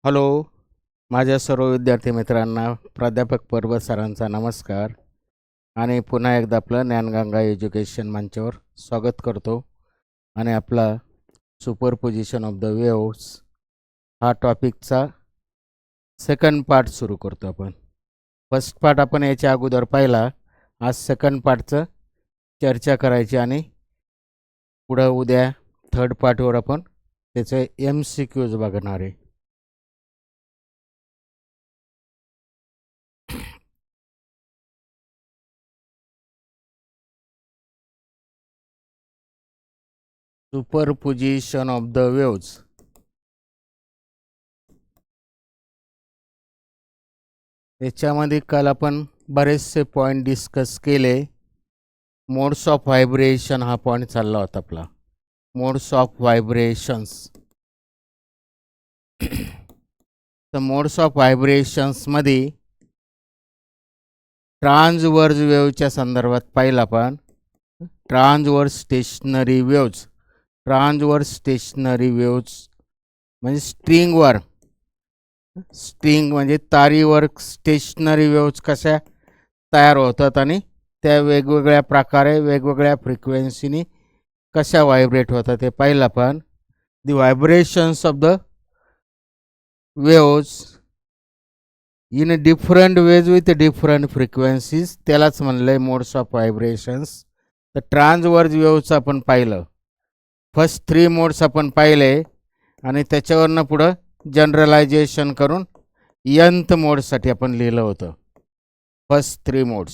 Hello, माझ्या सर्व विद्यार्थी मित्रांना प्राध्यापक पर्वत सरांचा नमस्कार आणि पुन्हा एकदा आपलं ज्ञानगंगा एज्युकेशन मंचावर स्वागत करतो. आणि आपला सुपरपोजिशन ऑफ द वेव्स हा टॉपिकचा सेकंड पार्ट सुरू करतो आपण. फर्स्ट पार्ट आपण याच्या अगोदर पाहिला. आज सेकंड पार्टचं चर्चा करायची आणि पुढं उद्या थर्ड पार्टवर आपण त्याचे MCQs बघणार आहे. Superposition of the waves. याच्यामध्ये काल आपण बरेचसे पॉईंट डिस्कस केले. मोड्स ऑफ व्हायब्रेशन हा पॉईंट चालला होता आपला. Modes of vibrations. तर मोड्स ऑफ व्हायब्रेशन्समध्ये ट्रान्सवर्स वेव्हच्या संदर्भात पाहिला आपण. Transverse stationery waves. Transverse stationery waves म्हणजे स्ट्रिंगवर, स्ट्रिंग म्हणजे तारीवर स्टेशनरी वेव्ज कशा तयार होतात आणि त्या वेगवेगळ्या प्रकारे वेगवेगळ्या फ्रिक्वेन्सीनी कशा व्हायब्रेट होतात ते पाहिलं आपण. The vibrations of the waves in different ways with different frequencies, त्यालाच म्हणलं आहे मोड्स ऑफ व्हायब्रेशन्स. तर ट्रान्सवर्स वेव्हचं आपण पाहिलं. फर्स्ट 3 मोड्स आपण पाहिले आणि त्याच्यावरनं पुढं जनरलायझेशन करून nth मोडसाठी आपण लिहिलं होतं फर्स्ट 3 मोड्स.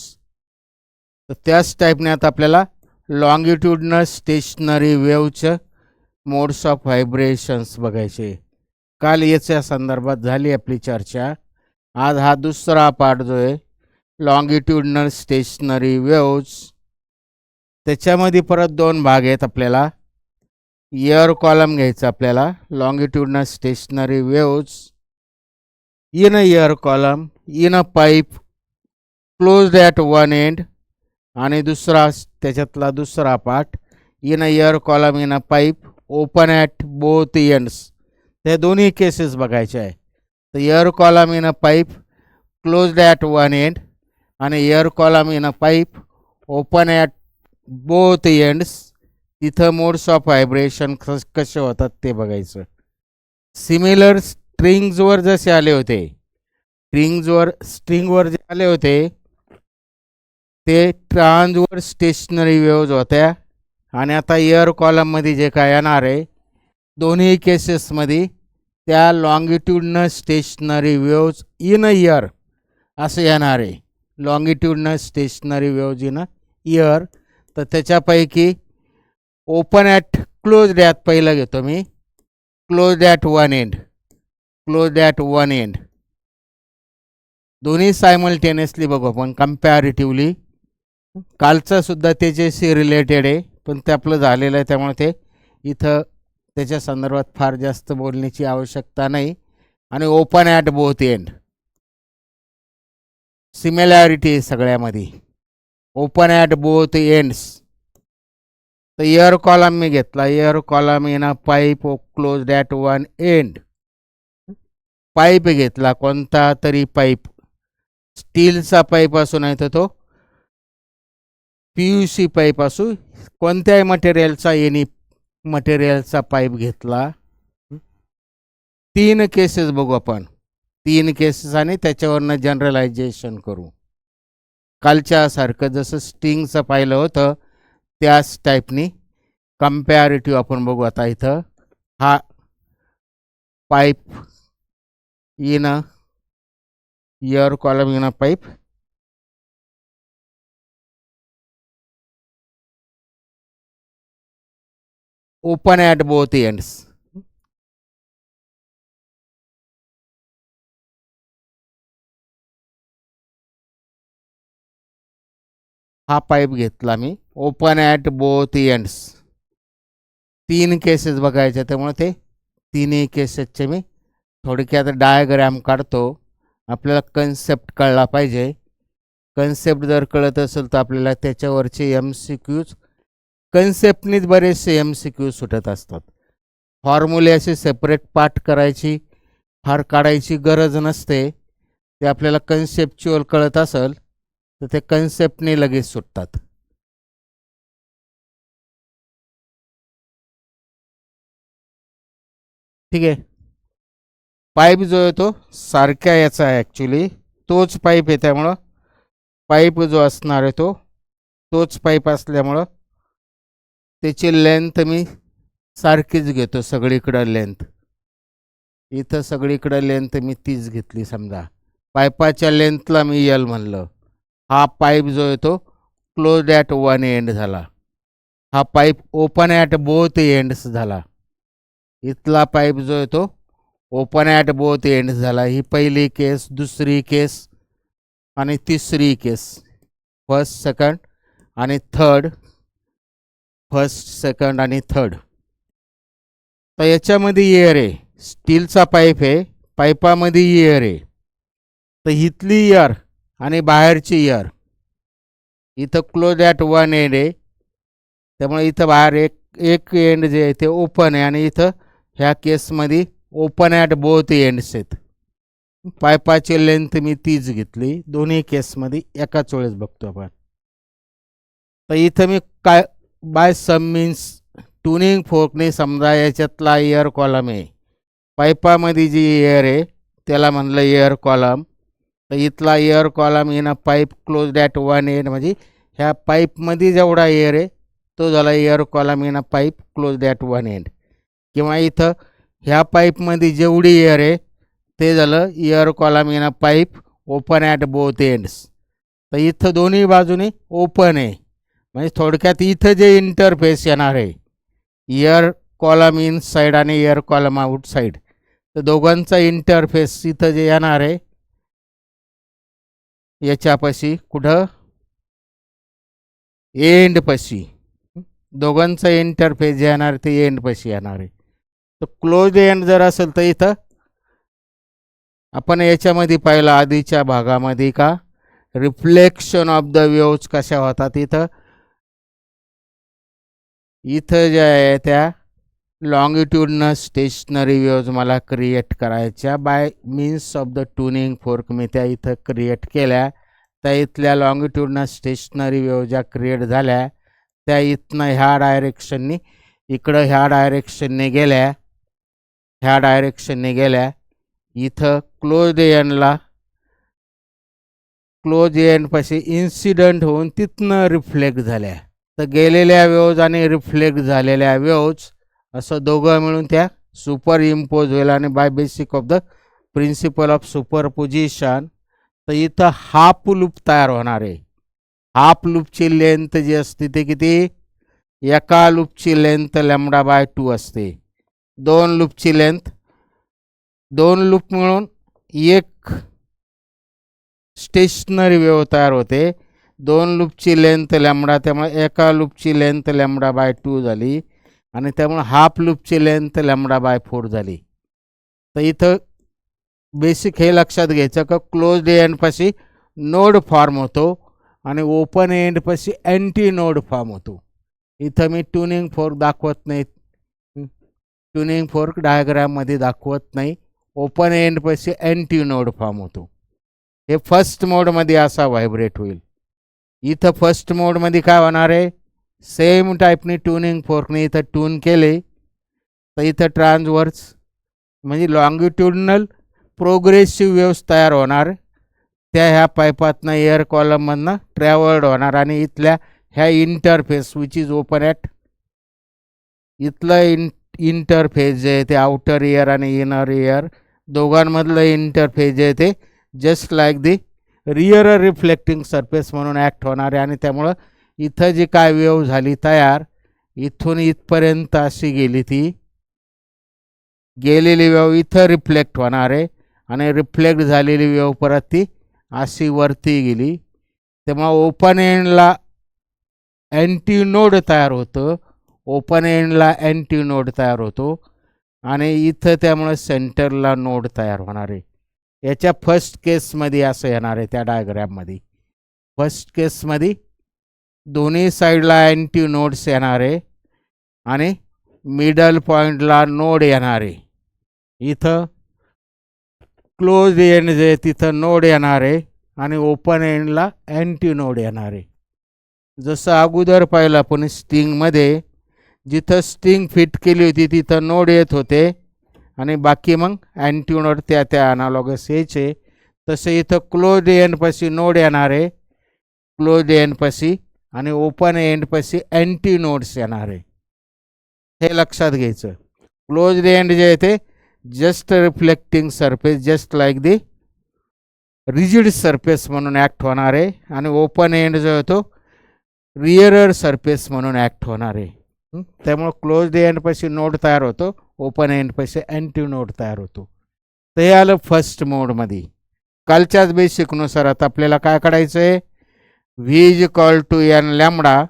तर त्याच टाईपने आता आपल्याला longitudinal stationery वेव्हचं modes of vibrations बघायचे. काल याच्या संदर्भात झाली आपली चर्चा. आज हा दुसरा पार्ट जो आहे लॉंगिट्यूडनल स्टेशनरी वेव्हज. त्याच्यामध्ये परत 2 भाग आहेत. आपल्याला एअर कॉलम घ्यायचा आपल्याला. Longitudinal stationary waves in a air column in a pipe closed at one end, आणि दुसरा त्याच्यातला दुसरा part in a air column in a pipe open at both ends. ते दोन्ही केसेस बघायचे आहे. तर air column in a pipe closed at one end आणि air column in a pipe open at both ends, तिथं modes of vibration कसे होतात ते बघायचं. सिमिलर स्ट्रिंग्सवर जसे आले होते, स्ट्रिंगवर जे आले होते ते ट्रान्सवर्स स्टेशनरी वेव्हज होत्या. आणि आता एअर कॉलममध्ये जे काय येणार आहे दोन्ही केसेसमध्ये त्या longitudinal stationary waves in a air असं येणार आहे. Longitudinal stationary waves in a air. तर त्याच्यापैकी ओपन ॲट क्लोज्ड ॲट पहिलं घेतो मी. Closed at one end, closed at one end दोन्ही सायमल्टेनियसली बघू आपण कम्पॅरेटिव्हली. कालचं सुद्धा त्याच्याशी रिलेटेड आहे पण ते आपलं झालेलं आहे त्यामुळे ते इथं त्याच्या संदर्भात फार जास्त बोलण्याची आवश्यकता नाही. आणि open at both end similarity सगळ्यामध्ये. Open at both ends. तर एअर कॉलम मी घेतला. Air column in a pipe closed at one end. Pipe घेतला, कोणता तरी पाईप, स्टीलचा पाईप असू नाही तर तो PUC पाईप असू, कोणत्याही मटेरियलचा एनी मटेरियलचा पाईप घेतला. 3 केसेस बघू आपण. 3 केसेस आणि त्याच्यावरनं जनरलायझेशन करू. कालच्यासारखं जसं स्ट्रिंगचं पाहिलं होतं त्याच टाईपनी कम्पॅरेटिव्ह आपण बघू. आता इथं हा pipe in a air column in a pipe open at both ends. हा पाईप घेतला मी open at both ends. 3 cases बघायचे त्यामुळे ते तिन्ही केसेसचे मी थोडक्यात डायग्राम काढतो. आपल्याला कन्सेप्ट कळला पाहिजे. कन्सेप्ट जर कळत असेल तर आपल्याला त्याच्यावरचे MCQs कन्सेप्टनीच बरेचसे MCQs सुटत असतात. फॉर्म्युले असे सेपरेट पार्ट करायची फार काढायची गरज नसते. ते आपल्याला कन्सेप्च्युअल कळत असेल तर ते कन्सेप्टने लगेच सुटतात. ठीक आहे. पाईप जो आहे तो सारख्या याचा आहे ॲक्च्युली, तोच पाईप आहे. त्यामुळं पाईप जो असणार आहे तोच पाईप असल्यामुळं त्याची लेंथ मी सारखीच घेतो सगळीकडं लेंथ. इथं सगळीकडं लेंथ मी तीच घेतली. समजा पाईपाच्या लेंथला मी यल म्हणलं. हा पाईप जो आहे तो क्लोज ॲट वन एंड झाला. हा pipe open at both ends झाला. इथला पाईप जो आहे तो ओपन ॲट बोथ एंड्स झाला. ही पहिली केस, दुसरी केस आणि तिसरी केस. फर्स्ट, सेकंड आणि थर्ड. फर्स्ट, सेकंड आणि थर्ड. तर याच्यामध्ये एअर आहे. स्टीलचा पाईप आहे, पाईपामध्ये एअर आहे. तर इथली एअर आणि बाहेरची एअर इथं क्लोज ॲट वन एंड आहे. त्यामुळे इथं बाहेर एक एंड जे आहे ते ओपन आहे आणि इथं ह्या केसमध्ये ओपन ॲट बोथ एंड्स आहेत. पाईपाची लेंथ मी तीच घेतली दोन्ही केसमध्ये. एकाच वेळेस बघतो आपण. तर इथं मी काय बाय सम मीन्स ट्युनिंग फोर्कने समजा याच्यातला एअर कॉलम आहे. पाईपामध्ये जी एअर आहे त्याला म्हणलं एअर कॉलम. तर इथला air column in a pipe close at one end म्हणजे ह्या पाईपमध्ये जेवढा एअर आहे तो झाला air column in a pipe close at one end. किंवा इथं ह्या पाईपमध्ये जेवढी एअर आहे ते झालं air column in a pipe open at both ends. तर इथं दोन्ही बाजूने ओपन आहे. म्हणजे थोडक्यात इथं जे इंटरफेस येणार आहे एअर कॉलम इन साईड आणि एअर कॉलम आउट साईड, तर दोघांचा इंटरफेस इथं जे येणार आहे याच्यापाशी कुठं एंडपाशी. दोघांचा इंटरफेस जे येणार ते एंडपाशी येणार आहे. तर क्लोज एंड जर असेल तर इथं आपण याच्यामध्ये पाहिलं आधीच्या भागामध्ये का रिफ्लेक्शन ऑफ द वेव्ज कशा होतात. इथं ज्या आहे त्या लॉंगिट्यूडनल स्टेशनरी वेव्ज मला क्रिएट करायच्या by means of the tuning fork. मी त्या इथं क्रिएट केल्या. त्या इथल्या लॉंगिट्यूडनल स्टेशनरी वेव्ह ज्या क्रिएट झाल्या त्या इथनं ह्या डायरेक्शननी इकडं ह्या डायरेक्शनने गेल्या. ह्या डायरेक्शनने गेल्या. इथं क्लोज एंडपाशी इन्सिडंट होऊन तिथनं रिफ्लेक्ट झाल्या. तर गेलेल्या वेव्ज आणि रिफ्लेक्ट झालेल्या वेव्ज असं दोघं मिळून त्या सुपर इम्पोज होईल. आणि by basic of the principle of superposition तर इथं हाफ लूप तयार होणार आहे. हाफ लूपची लेंथ जी असते ते किती, एका लूपची लेंथ λ/2 असते. दोन लूपची लेंथ, दोन लूप मिळून एक स्टेशनरी वेव्ह तयार होते. दोन लूपची लेंथ लॅम्बडा, त्यामुळे एका लूपची लेंथ λ/2 झाली आणि त्यामुळे हाफ लूपची लेंथ λ/4 झाली. तर इथं बेसिक हे लक्षात घ्यायचं का क्लोज्ड एंडपाशी नोड फॉर्म होतो आणि ओपन एंडपाशी अँटी नोड फॉर्म होतो. इथं मी ट्युनिंग फोर्क दाखवत नाही, ट्युनिंग फोर्क डायग्राममध्ये दाखवत नाही. ओपन एंडपाशी अँटी नोड फॉर्म होतो. हे फर्स्ट मोडमध्ये असा व्हायब्रेट होईल. इथं फर्स्ट मोडमध्ये काय होणार आहे, सेम टाईपने ट्युनिंग फोर्कने इथं ट्यून केले तर इथं ट्रान्सवर्स म्हणजे लॉंगिट्युडनल प्रोग्रेसिव्ह वेव्स तयार होणार. त्या ह्या पाईपातनं एअर कॉलममधनं ट्रॅव्हल्ड होणार आणि इथल्या ह्या interface which is open at, इथलं इंटरफेस जे आहे ते आउटर एअर आणि इनर एअर दोघांमधलं इंटरफेस जे आहे ते जस्ट लाईक दी रिअर रिफ्लेक्टिंग सरफेस म्हणून ॲक्ट होणार आहे. आणि त्यामुळं इथं जी काय वेव्ह झाली तयार इथून इथपर्यंत अशी गेली, ती गेलेली वेव्ह इथं रिफ्लेक्ट होणार आहे आणि रिफ्लेक्ट झालेली वेव्ह परत ती अशी वरती गेली. तेव्हा ओपन एंडला अँटी नोड तयार होतं, ओपन एंडला अँटी नोड तयार होतो आणि इथं त्यामुळे सेंटरला नोड तयार होणार आहे. याच्या फर्स्ट केसमध्ये असं येणार आहे त्या डायग्राममध्ये. फर्स्ट केसमध्ये दोन्ही साईडला अँटी नोड्स येणार आहे आणि मिडल पॉईंटला नोड येणार आहे. इथं क्लोज एंड जे तिथं नोड येणार आहे आणि ओपन एंडला अँटी नोड येणार आहे. जसं अगोदर पाहिलं आपण स्ट्रिंगमध्ये जिथं स्ट्रिंग फिट केली होती तिथं नोड येत होते आणि बाकी मग अँटी नोड त्या अनालॉगस यायचे. तसं इथं क्लोज एंडपाशी नोड येणार आहे, क्लोज एंडपाशी, आणि ओपन एंडपाशी अँटी नोड्स येणार आहे. हे लक्षात घ्यायचं. क्लोज एंड जे आहे ते just reflecting surface just like the rigid surface म्हणून ॲक्ट होणार आहे आणि ओपन एंड जो आहे तो रिअरर सरफेस म्हणून ॲक्ट होणार आहे. त्यामुळे क्लोज एंडपाशी नोड तयार होतो, ओपन एंडपाशी अँटी नोड तयार होतो. तर हे आलं फर्स्ट मोडमध्ये. कालच्याच बेसिकनुसार आता आपल्याला काय काढायचं आहे, V is equal to N lambda,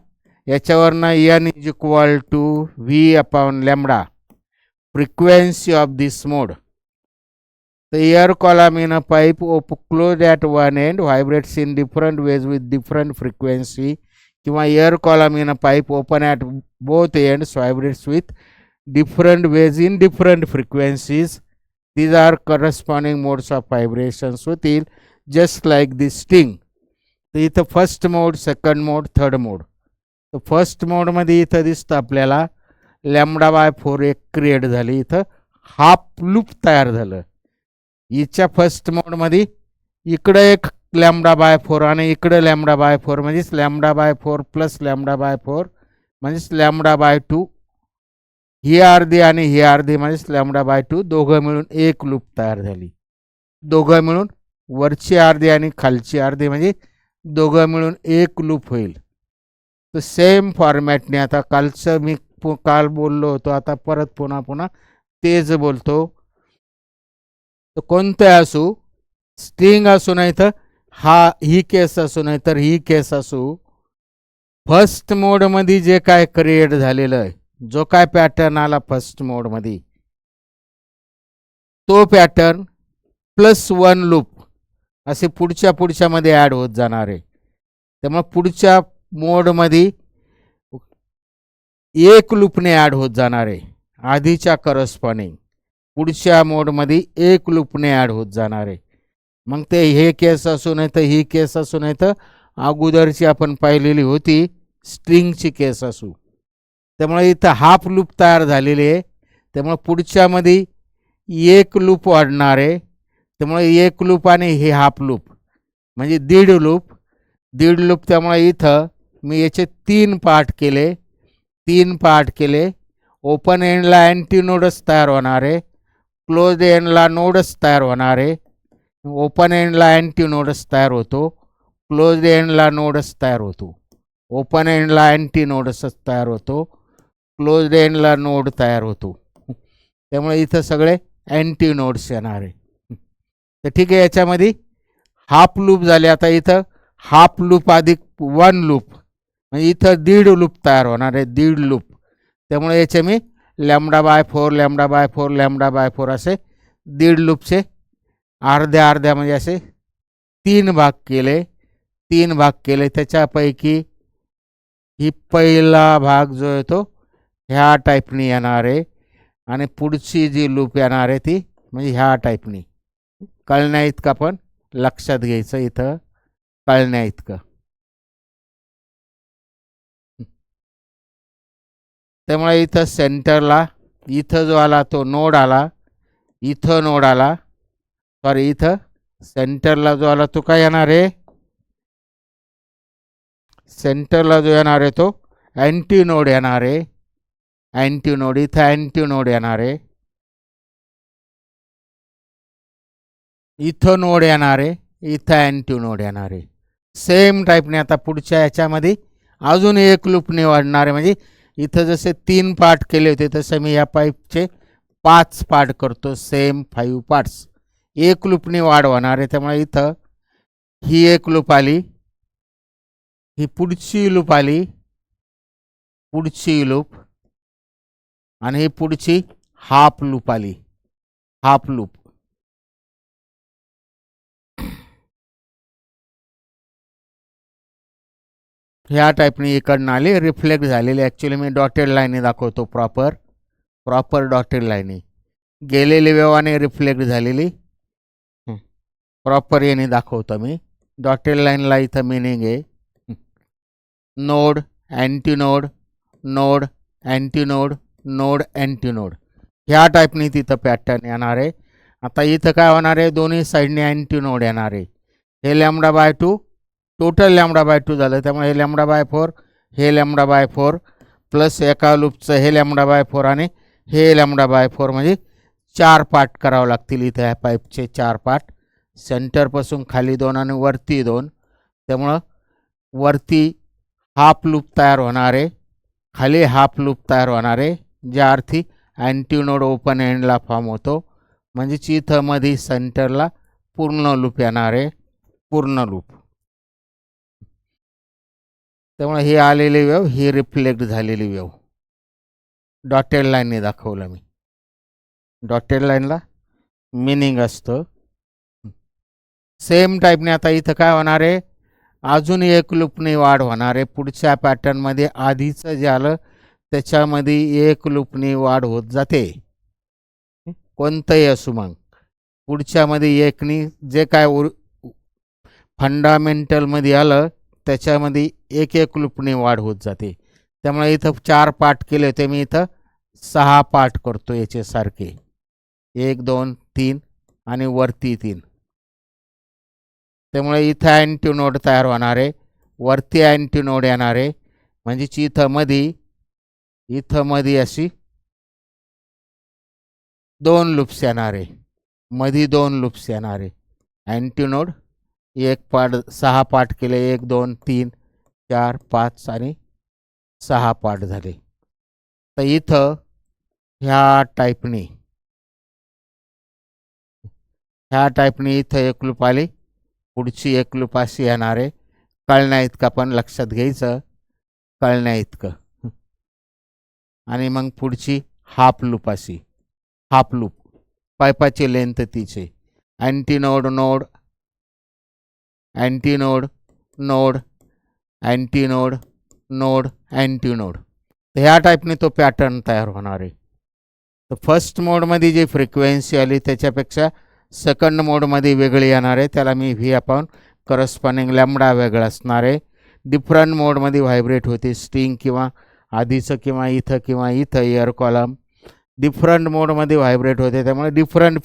याच्यावरनं N is equal to V upon lambda frequency of this mode. The air column in a pipe closed at one end vibrates in different ways with different frequency, किंवा air column in a pipe open at both ends vibrates with different ways in different frequencies. These are corresponding modes of vibrations होतील just like this string. तर इथं first मोड, second मोड, third मोड. तर first मोडमध्ये इथं दिसतं आपल्याला λ/4 एक क्रिएट झाली, इथं हाफ लूप तयार झालं. हिच्या फर्स्ट मोडमध्ये इकडं एक λ/4 आणि इकडं λ/4 म्हणजेच λ/4 प्लस λ/4 म्हणजेच λ/2. ही अर्धी आणि ही अर्धी म्हणजेच λ/2, दोघं मिळून एक लूप तयार झाली. दोघं मिळून वरची अर्धी आणि खालची अर्धी म्हणजे दोघं मिळून एक लूप होईल. तर सेम फॉर्मॅटने आता कालचं मी काल बोललो होतो, आता परत पुन्हा तेच बोलतो. तर कोणतं असू, स्ट्रिंग असू नाही तर ही केस असू नाही तर ही केस असू, फर्स्ट मोडमध्ये जे काय क्रिएट झालेलं आहे, जो काय पॅटर्न आला फर्स्ट मोडमध्ये, तो पॅटर्न प्लस वन लूप असे पुढच्यामध्ये ॲड होत जाणार आहे. त्यामुळे पुढच्या मोडमध्ये एक लूपने ॲड होत जाणार आहे, आधीच्या करस्पॉन्डिंग पुढच्या मोडमध्ये एक लूपने ॲड होत जाणार आहे. मग ते हे केस असू नाही तर ही केस असू नाही तर अगोदरची आपण पाहिलेली होती स्ट्रिंगची केस असू. त्यामुळे इथं हाफ लूप तयार झालेली आहे, त्यामुळे पुढच्यामध्ये एक लूप वाढणार आहे. त्यामुळे एक लूप आणि हे हाफ लूप म्हणजे दीड लूप. त्यामुळे इथं मी याचे तीन पार्ट केले. ओपन एंडला अँटी नोडच तयार होणार आहे, क्लोज एंडला नोडच तयार होणार आहे. ओपन एंडला अँटी नोडच तयार होतो, क्लोज एंडला नोडच तयार होतो. ओपन एंडला अँटी नोडच तयार होतो, क्लोज एंडला नोड तयार होतो. त्यामुळे इथं सगळे अँटी नोड्स येणार आहे. तर ठीक आहे, याच्यामध्ये हाफ लूप झाले. आता इथं हाफ लूप अधिक वन लूप म्हणजे इथं दीड लूप तयार होणार आहे, दीड लूप. त्यामुळे याचे मी λ/4 असे दीड लूपचे अर्ध्या म्हणजे असे तीन भाग केले. त्याच्यापैकी ही पहिला भाग जो आहे तो ह्या टाईपनी येणार आहे आणि पुढची जी लूप येणार आहे ती म्हणजे ह्या टाईपनी. कळण्या इतकं आपण लक्षात घ्यायचं, इथं कळण्या इतकं. त्यामुळे इथं सेंटरला इथं जो आला तो नोड आला, इथं नोड आला, सॉरी इथं सेंटरला जो आला तो काय येणार आहे, सेंटरला जो येणार आहे तो अँटी नोड येणार आहे. अँटी नोड इथं अँटी नोड येणार आहे, इथं नोड येणार आहे, इथं अँटी नोड येणार आहे. सेम टाईपने आता पुढच्या याच्यामध्ये अजून एक लूपने वाढणार आहे. म्हणजे इथं जसे तीन पार्ट केले होते तसे मी या पाईपचे 5 पार्ट करतो, सेम 5 पार्ट्स. एक लूपने वाढ होणार आहे. त्यामुळे इथं ही एक लूप आली, ही पुढची लूप आली, पुढची लूप, आणि ही पुढची हाफ लूप आली, हाफ लूप. ह्या टाईपने इकडनं आली, रिफ्लेक्ट झालेली. ॲक्च्युली मी डॉटेड लाईनी दाखवतो, प्रॉपर डॉटेड लाईनी गेलेली वेवाने रिफ्लेक्ट झालेली. प्रॉपर याने दाखवतो मी. डॉटेड लाईनला इथं मिनिंग आहे node, antinode, node, antinode, node, antinode ह्या टाईपनी तिथं पॅटर्न येणार आहे. आता इथं काय होणार आहे, दोन्ही साईडने अँटीनोड येणार आहे. हे λ/2 टोटल λ/2 झालं, त्यामुळे हे λ/4 हे λ/4 प्लस एका लूपचं हे λ/4 आणि हे λ/4 म्हणजे 4 पार्ट करावं लागतील इथं. ह्या पाईपचे 4 पार्ट, सेंटरपासून खाली 2 आणि वरती 2. त्यामुळं वरती हाफ लूप तयार होणार आहे, खाली हाफ लूप तयार होणार आहे, ज्या अर्थी अँटीनोड ओपन एंडला फॉर्म होतो. म्हणजेच इथं मध्ये सेंटरला पूर्ण लूप येणार आहे, पूर्ण लूप. त्यामुळे ही आलेली वेव ही रिफ्लेक्ट झालेली वेव डॉटेड लाईनने दाखवलं मी. डॉटेड लाईनला मिनिंग असतं. सेम टाईपने आता इथं काय होणार आहे, अजून एक लूपने वाढ होणार आहे. पुढच्या पॅटर्नमध्ये आधीचं जे आलं त्याच्यामध्ये एक लूपने वाढ होत जाते, कोणतंही असू. मग पुढच्यामध्ये एकनी जे काय फंडामेंटलमध्ये आलं त्याच्यामध्ये एक एक लूपने वाढ होत जाते. त्यामुळे इथं 4 पार्ट केले होते मी, इथं 6 पार्ट करतो याच्यासारखे, 1 2 3 आणि वरती 3. त्यामुळे इथं अँटीनोड तयार होणार आहे, वरती अँटीनोड येणार आहे. म्हणजे इथं मध्ये अशी 2 लूप्स येणार आहे, मध्ये 2 लूप्स येणार आहे. अँटीनोड एक पार्ट 6 पार्ट केले, 1 2 3 4 5 आणि 6 पार्ट झाले. तर इथं ह्या टाईपनी इथं एक लूप आली, पुढची एक लूप अशी येणार आहे. कळण्या इतकं पण लक्षात घ्यायचं, कळण्या इतकं. आणि मग पुढची हाफ लूप अशी, हाफ लूप पाईपाची लेंथ तिचे. Antinode node, antinode node, antinode node, antinode. तर ह्या टाईपने तो पॅटर्न तयार होणार आहे. तर फर्स्ट मोडमध्ये जी फ्रिक्वेन्सी आली त्याच्यापेक्षा सेकंड मोडमध्ये वेगळी येणार आहे, त्याला मी व्ही अपॉन करस्पॉन्डिंग लॅम्बडा वेगळा असणार आहे. डिफरंट मोडमध्ये व्हायब्रेट होते स्ट्रिंग, किंवा आधीचं किंवा इथं एअर कॉलम डिफरंट मोडमध्ये व्हायब्रेट होते. त्यामुळे डिफरंट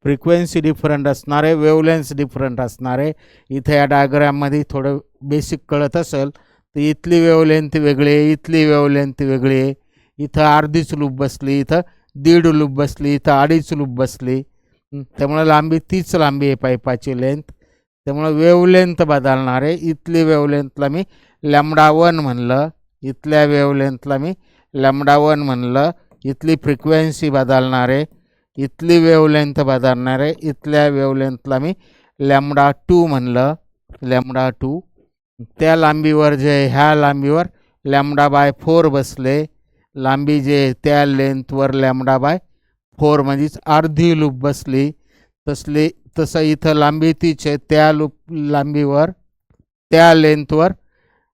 फ्रिक्वेन्सी डिफरंट असणार आहे, वेवलेन्स डिफरंट असणार आहे. इथं या डायग्राममध्ये थोडं बेसिक कळत असेल तर इथली वेवलेंथ वेगळी आहे, इथली वेवलेंथ वेगळी आहे. इथं अर्धीच लूप बसली, इथं 1.5 लूप बसली, इथं 2.5 लूप बसली. त्यामुळे लांबी तीच लांबी आहे पाईपाची लेंथ. त्यामुळे वेवलेंथ बदलणार आहे. इथली वेवलेंथला मी λ1 म्हणलं, इथल्या वेवलेंथला मी λ1 म्हणलं. इथली फ्रिक्वेन्सी बदलणार आहे, इथली वेवलेंथ बदलणार आहे. इथल्या वेवलेंथला मी λ2 म्हणलं, λ2. त्या लांबीवर जे ह्या लांबीवर λ/4 बसले, लांबी जे त्या लेंथवर λ/4 म्हणजेच अर्धी लूप बसली. तसं इथं लांबी तीच आहे, त्या लांबीवर त्या लेंथवर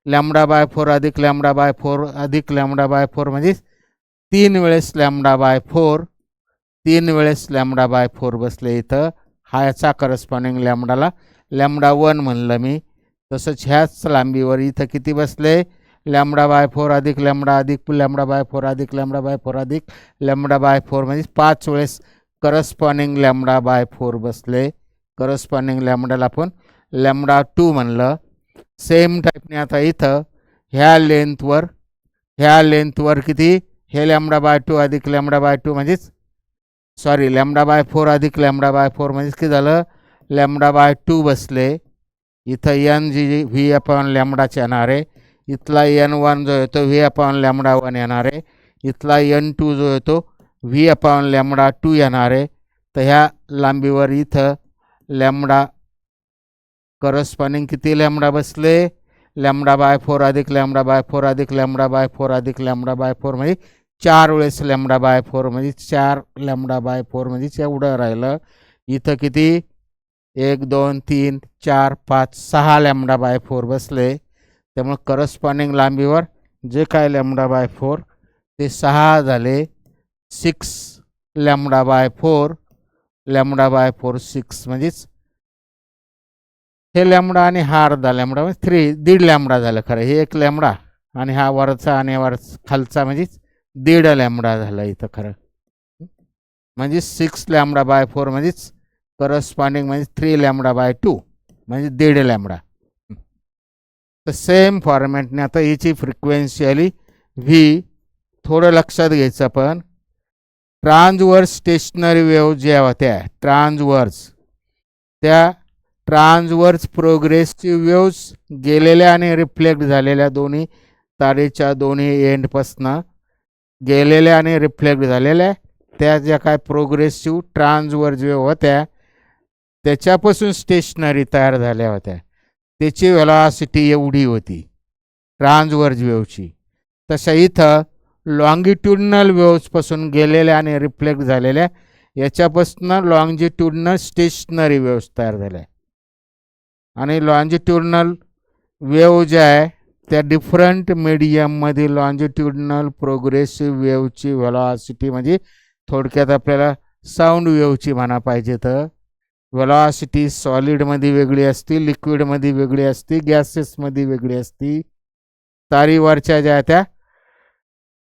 λ/4 अधिक λ/4 अधिक λ/4 म्हणजेच 3 वेळेस λ/4, 3 वेळेस λ/4 बसले इथं. हा याचा करस्पॉन्डिंग लॅम्बडाला λ1 म्हणलं मी. तसंच ह्याच लांबीवर इथं किती बसले, λ/4 अधिक लॅम्बडा अधिक λ/4 अधिक λ/4 अधिक λ/4 म्हणजे 5 वेळेस करस्पॉन्डिंग λ/4 बसले. करस्पॉन्डिंग लॅम्बडाला आपण λ2 म्हणलं. सेम टाईपने आता इथं ह्या लेंथवर किती, हे λ/2 अधिक λ/2 म्हणजेच λ/4 अधिक λ/4 म्हणजेच किती झालं, λ/2 बसले. इथं n जी व्ही अपॉन लॅम्बडाचे येणार आहे. इथला n1 जो येतो व्ही अपॉन λ1 येणार आहे. इथला n2 जो येतो व्ही अपॉन λ2 येणार आहे. तर ह्या लांबीवर इथं लॅम्बडा करस्पॉन्डिंग किती लॅम्बडा बसले, λ/4 अधिक λ/4 अधिक λ/4 अधिक λ/4 म्हणजे 4 वेळेस λ/4 म्हणजे 4 λ/4 म्हणजे एवढं राहिलं. इथं किती, 1 2 3 4 5 6 λ/4 बसले. त्यामुळे करस्पॉन्डिंग लांबीवर जे काय λ/4 ते 6 झाले, 6 λ/4 6 म्हणजेच हे लॅमडा आणि हा अर्धा लॅमडा म्हणजे 3.5 लॅमडा झालं खरं. हे 1 लॅमडा आणि हा वरचा आणि खालचा म्हणजे 1.5 लॅमडा झाला इथं खरं. म्हणजे 6 लॅमडा बाय 4 म्हणजेच करस्पॉन्डिंग म्हणजे 3 लॅमडा बाय 2 म्हणजे 1.5 लॅमडा. तर सेम फॉर्मॅटने आता याची फ्रिक्वेन्सी आली व्ही. थोडं लक्षात घ्यायचं पण ट्रान्सवर्स स्टेशनरी वेव्ह ज्या होत्या ट्रान्सवर्स, त्या ट्रान्सवर्स प्रोग्रेसिव्ह वेव्स गेलेल्या आणि रिफ्लेक्ट झालेल्या दोन्ही तारेच्या दोन्ही एंडपासनं गेलेल्या आणि रिफ्लेक्ट झालेल्या त्या ज्या काय प्रोग्रेसिव्ह ट्रान्सवर्स वेव्ह होत्या त्याच्यापासून स्टेशनरी तयार झाल्या होत्या. त्याची व्हेलॉसिटी एवढी होती ट्रान्सवर्स वेव्हची. तशा इथं लॉंगिट्युडनल वेव्सपासून गेलेल्या आणि रिफ्लेक्ट झालेल्या याच्यापासून लॉंजिट्युडनल स्टेशनरी वेव्स तयार झाल्या. आणि लॉंजिट्युडनल वेव्ह ज्या आहे त्या डिफरंट मीडियममध्ये लॉंजिट्युडनल प्रोग्रेसिव्ह वेव्हची व्हेलॉसिटी म्हणजे थोडक्यात आपल्याला साऊंड वेव्हची म्हणा पाहिजे तर व्हेलॉसिटी सॉलिडमध्ये वेगळी असते, लिक्विडमध्ये वेगळी असते, गॅसेसमध्ये वेगळी असते. तारीवरच्या ज्या त्या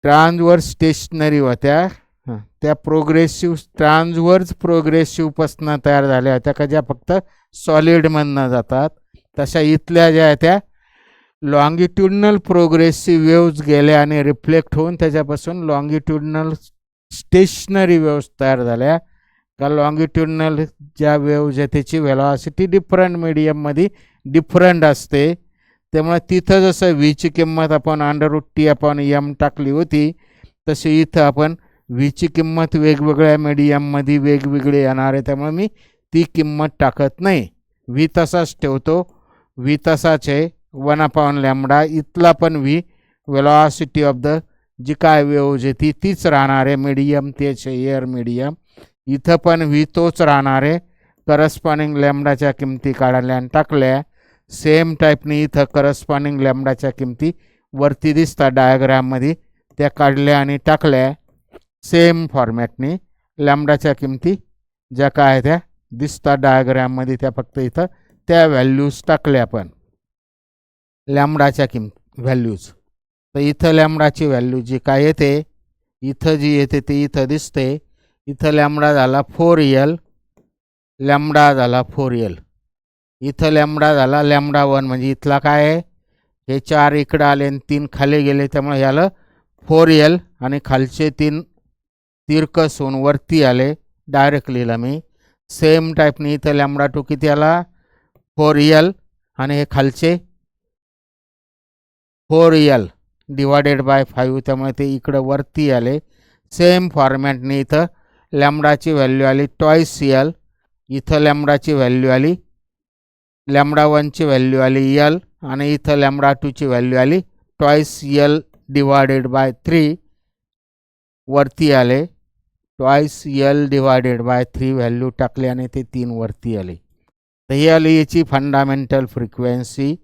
ट्रान्सवर्स स्टेशनरी होत्या त्या प्रोग्रेसिव्ह ट्रान्सवर्स प्रोग्रेसिव्हपासून तयार झाल्या होत्या का ज्या फक्त सॉलिडमधनं जातात. तशा इथल्या ज्या आहेत त्या लॉंगिट्युडनल प्रोग्रेसिव्ह वेव्स गेल्या आणि रिफ्लेक्ट होऊन त्याच्यापासून लॉंगिट्युडनल स्टेशनरी वेव्स तयार झाल्या. का लॉंगिट्युडनल ज्या वेव्ज आहे त्याची व्हेलॉसिटी डिफरंट मीडियममध्ये डिफरंट असते. त्यामुळे तिथं जसं व्हीची किंमत आपण √T/m टाकली होती तशी इथं आपण व्हीची किंमत वेगवेगळ्या मीडियममध्ये वेगवेगळी येणार आहे. त्यामुळे मी ती किंमत टाकत नाही, व्ही तसाच ठेवतो. व्ही तसाच आहे 1/λ. इथला पण व्ही व्हेलॉसिटी ऑफ द जी काय वेव्ज आहे तीच राहणार आहे. मीडियम तेच आहे एअर मीडियम. इथं पण व्ही तोच राहणार आहे. करस्पॉन्डिंग लॅमडाच्या किमती काढल्या आणि टाकल्या. सेम टाईपने इथं करस्पॉन्डिंग लॅमडाच्या किमती वरती दिसतात डायग्राममध्ये त्या काढल्या आणि टाकल्या. सेम फॉर्मॅटने लॅमडाच्या किमती ज्या काय त्या दिसतात डायग्राममध्ये त्या फक्त इथं त्या व्हॅल्यूज टाकल्या पण लॅमडाच्या व्हॅल्यूज. तर इथं लॅमडाची व्हॅल्यू जी काय येते इथं जी येते ती इथं दिसते. इथं लॅमडा झाला 4L, लॅमडा झाला 4L. इथं लॅमडा झाला λ1 म्हणजे इथला काय आहे हे 4 इकडं आले आणि 3 खाली गेले त्यामुळे याला 4L आणि खालचे 3 तिरकस होऊन वरती आले. डायरेक्ट लिहिलं मी. सेम टाईपने इथं λ2 किती आला 4L आणि हे खालचे 4L डिवायडेड बाय 5 त्यामुळे ते इकडं वरती आले. सेम फॉर्मॅटने इथं लॅमडाची व्हॅल्यू आली 2L. इथं लॅमडाची व्हॅल्यू आली λ1ची व्हॅल्यू आली L आणि इथं λ2ची व्हॅल्यू आली 2L डिवायडेड बाय 3 वरती आले. 2L डिवायडेड बाय 3 व्हॅल्यू टाकले आणि ते 3 वरती आले. तर ही आली याची फंडामेंटल फ्रिक्वेन्सी.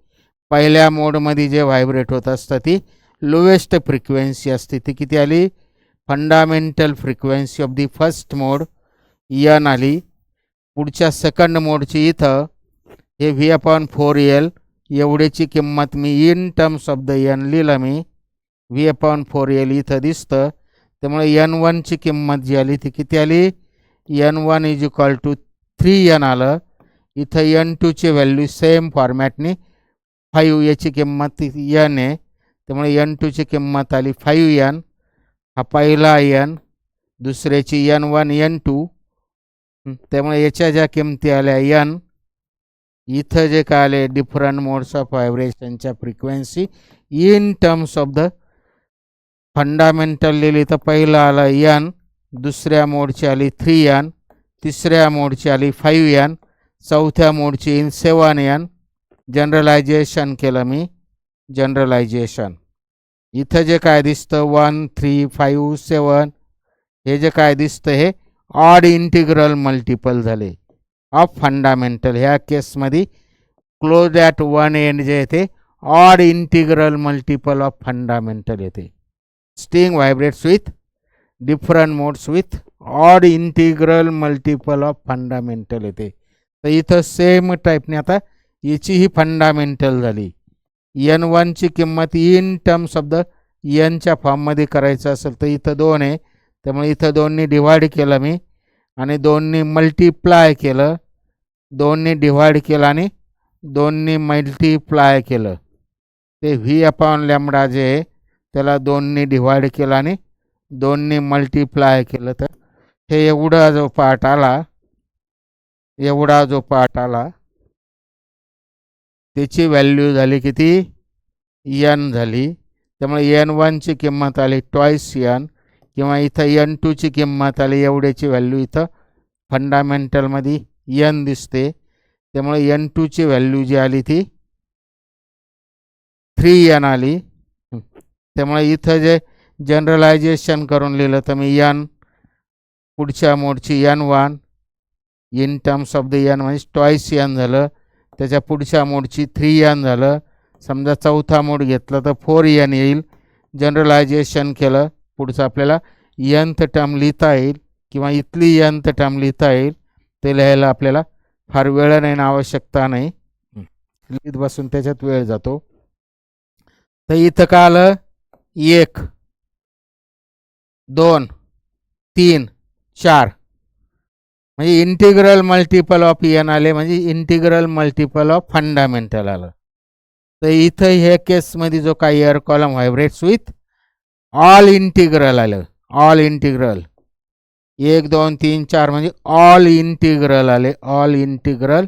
पहिल्या मोडमध्ये जे व्हायब्रेट होत असतं ती लोवेस्ट फ्रिक्वेन्सी असते. ती किती आली fundamental frequency of the first mode N आली. पुढच्या सेकंड मोडची इथं हे V/4L एवढ्याची किंमत मी in terms of the N लिहिलं मी. V/4L इथं दिसतं. त्यामुळे N1ची किंमत जी आली ती किती आली N1 = 3N आलं. इथं N2ची व्हॅल्यू सेम फॉर्मॅटनी 5 याची किंमत N आहे त्यामुळे N2ची किंमत आली 5N. हा पहिला N, दुसऱ्याची N1 N2. त्यामुळे याच्या ज्या किमती आल्या N. इथं जे काय आले डिफरंट मोड्स ऑफ व्हायब्रेशनच्या frequency in terms of the fundamental लिहिली तर पहिलं आलं N, दुसऱ्या मोडची आली 3N, तिसऱ्या मोडची आली 5N, चौथ्या मोडची 7N. जनरलायझेशन केलं मी जनरलायझेशन. इथं जे काय दिसतं 1, 3, 5, 7 हे जे काय दिसतं हे ऑड इंटिग्रल मल्टिपल झाले ऑफ फंडामेंटल. ह्या केसमध्ये क्लोज ॲट वन एंड जे येते odd integral multiple of fundamental येते. String vibrates with different modes with odd integral multiple of fundamental येते. तर इथं सेम टाईपने आता याची ही फंडामेंटल झाली. n1 ची किंमत इन टर्म्स ऑफ द nच्या फॉर्ममध्ये करायचं असेल तर इथं 2 आहे, त्यामुळे इथं 2नी डिवाइड केलं मी आणि 2नी मल्टिप्लाय केलं, 2नी डिवाइड केलं आणि 2नी मल्टिप्लाय केलं. ते व्ही अपॉन लॅम्बडा जे आहे त्याला 2नी डिवाइड केलं आणि 2नी मल्टिप्लाय केलं. तर हे एवढा जो पार्ट आला त्याची व्हॅल्यू झाली किती? n झाली. त्यामुळे n1 ची किंमत आली ट्वाईस n, किंवा इथं n2 ची किंमत आली एवढ्याची व्हॅल्यू इथं फंडामेंटलमध्ये n दिसते. त्यामुळे n2 ची व्हॅल्यू जी आली ती 3n आली. त्यामुळे इथं जे जनरलायझेशन करून लिहिलं तर मी n पुढच्या मोडची n1 in terms of the n म्हणजे ट्वाईस n झालं. त्याच्या पुढच्या मोडची 3n झालं. समजा चौथा मोड घेतला तर 4n येईल. जनरलायझेशन केलं पुढचं आपल्याला nth टर्म लिहिता येईल किंवा इथली nth टर्म लिहिता येईल. ते लिहायला आपल्याला फार वेळ नाही, आवश्यकता नाही, लिहित बसून त्याच्यात वेळ जातो. तर इथं का आलं? 1 2 3 4 म्हणजे इंटिग्रल मल्टिपल ऑफ n आले, म्हणजे इंटिग्रल मल्टिपल ऑफ फंडामेंटल आलं. तर इथं ह्या केसमध्ये जो काही air column vibrates with all integral आलं. ऑल इंटिग्रल 1 2 3 4 म्हणजे ऑल इंटिग्रल आले. All integral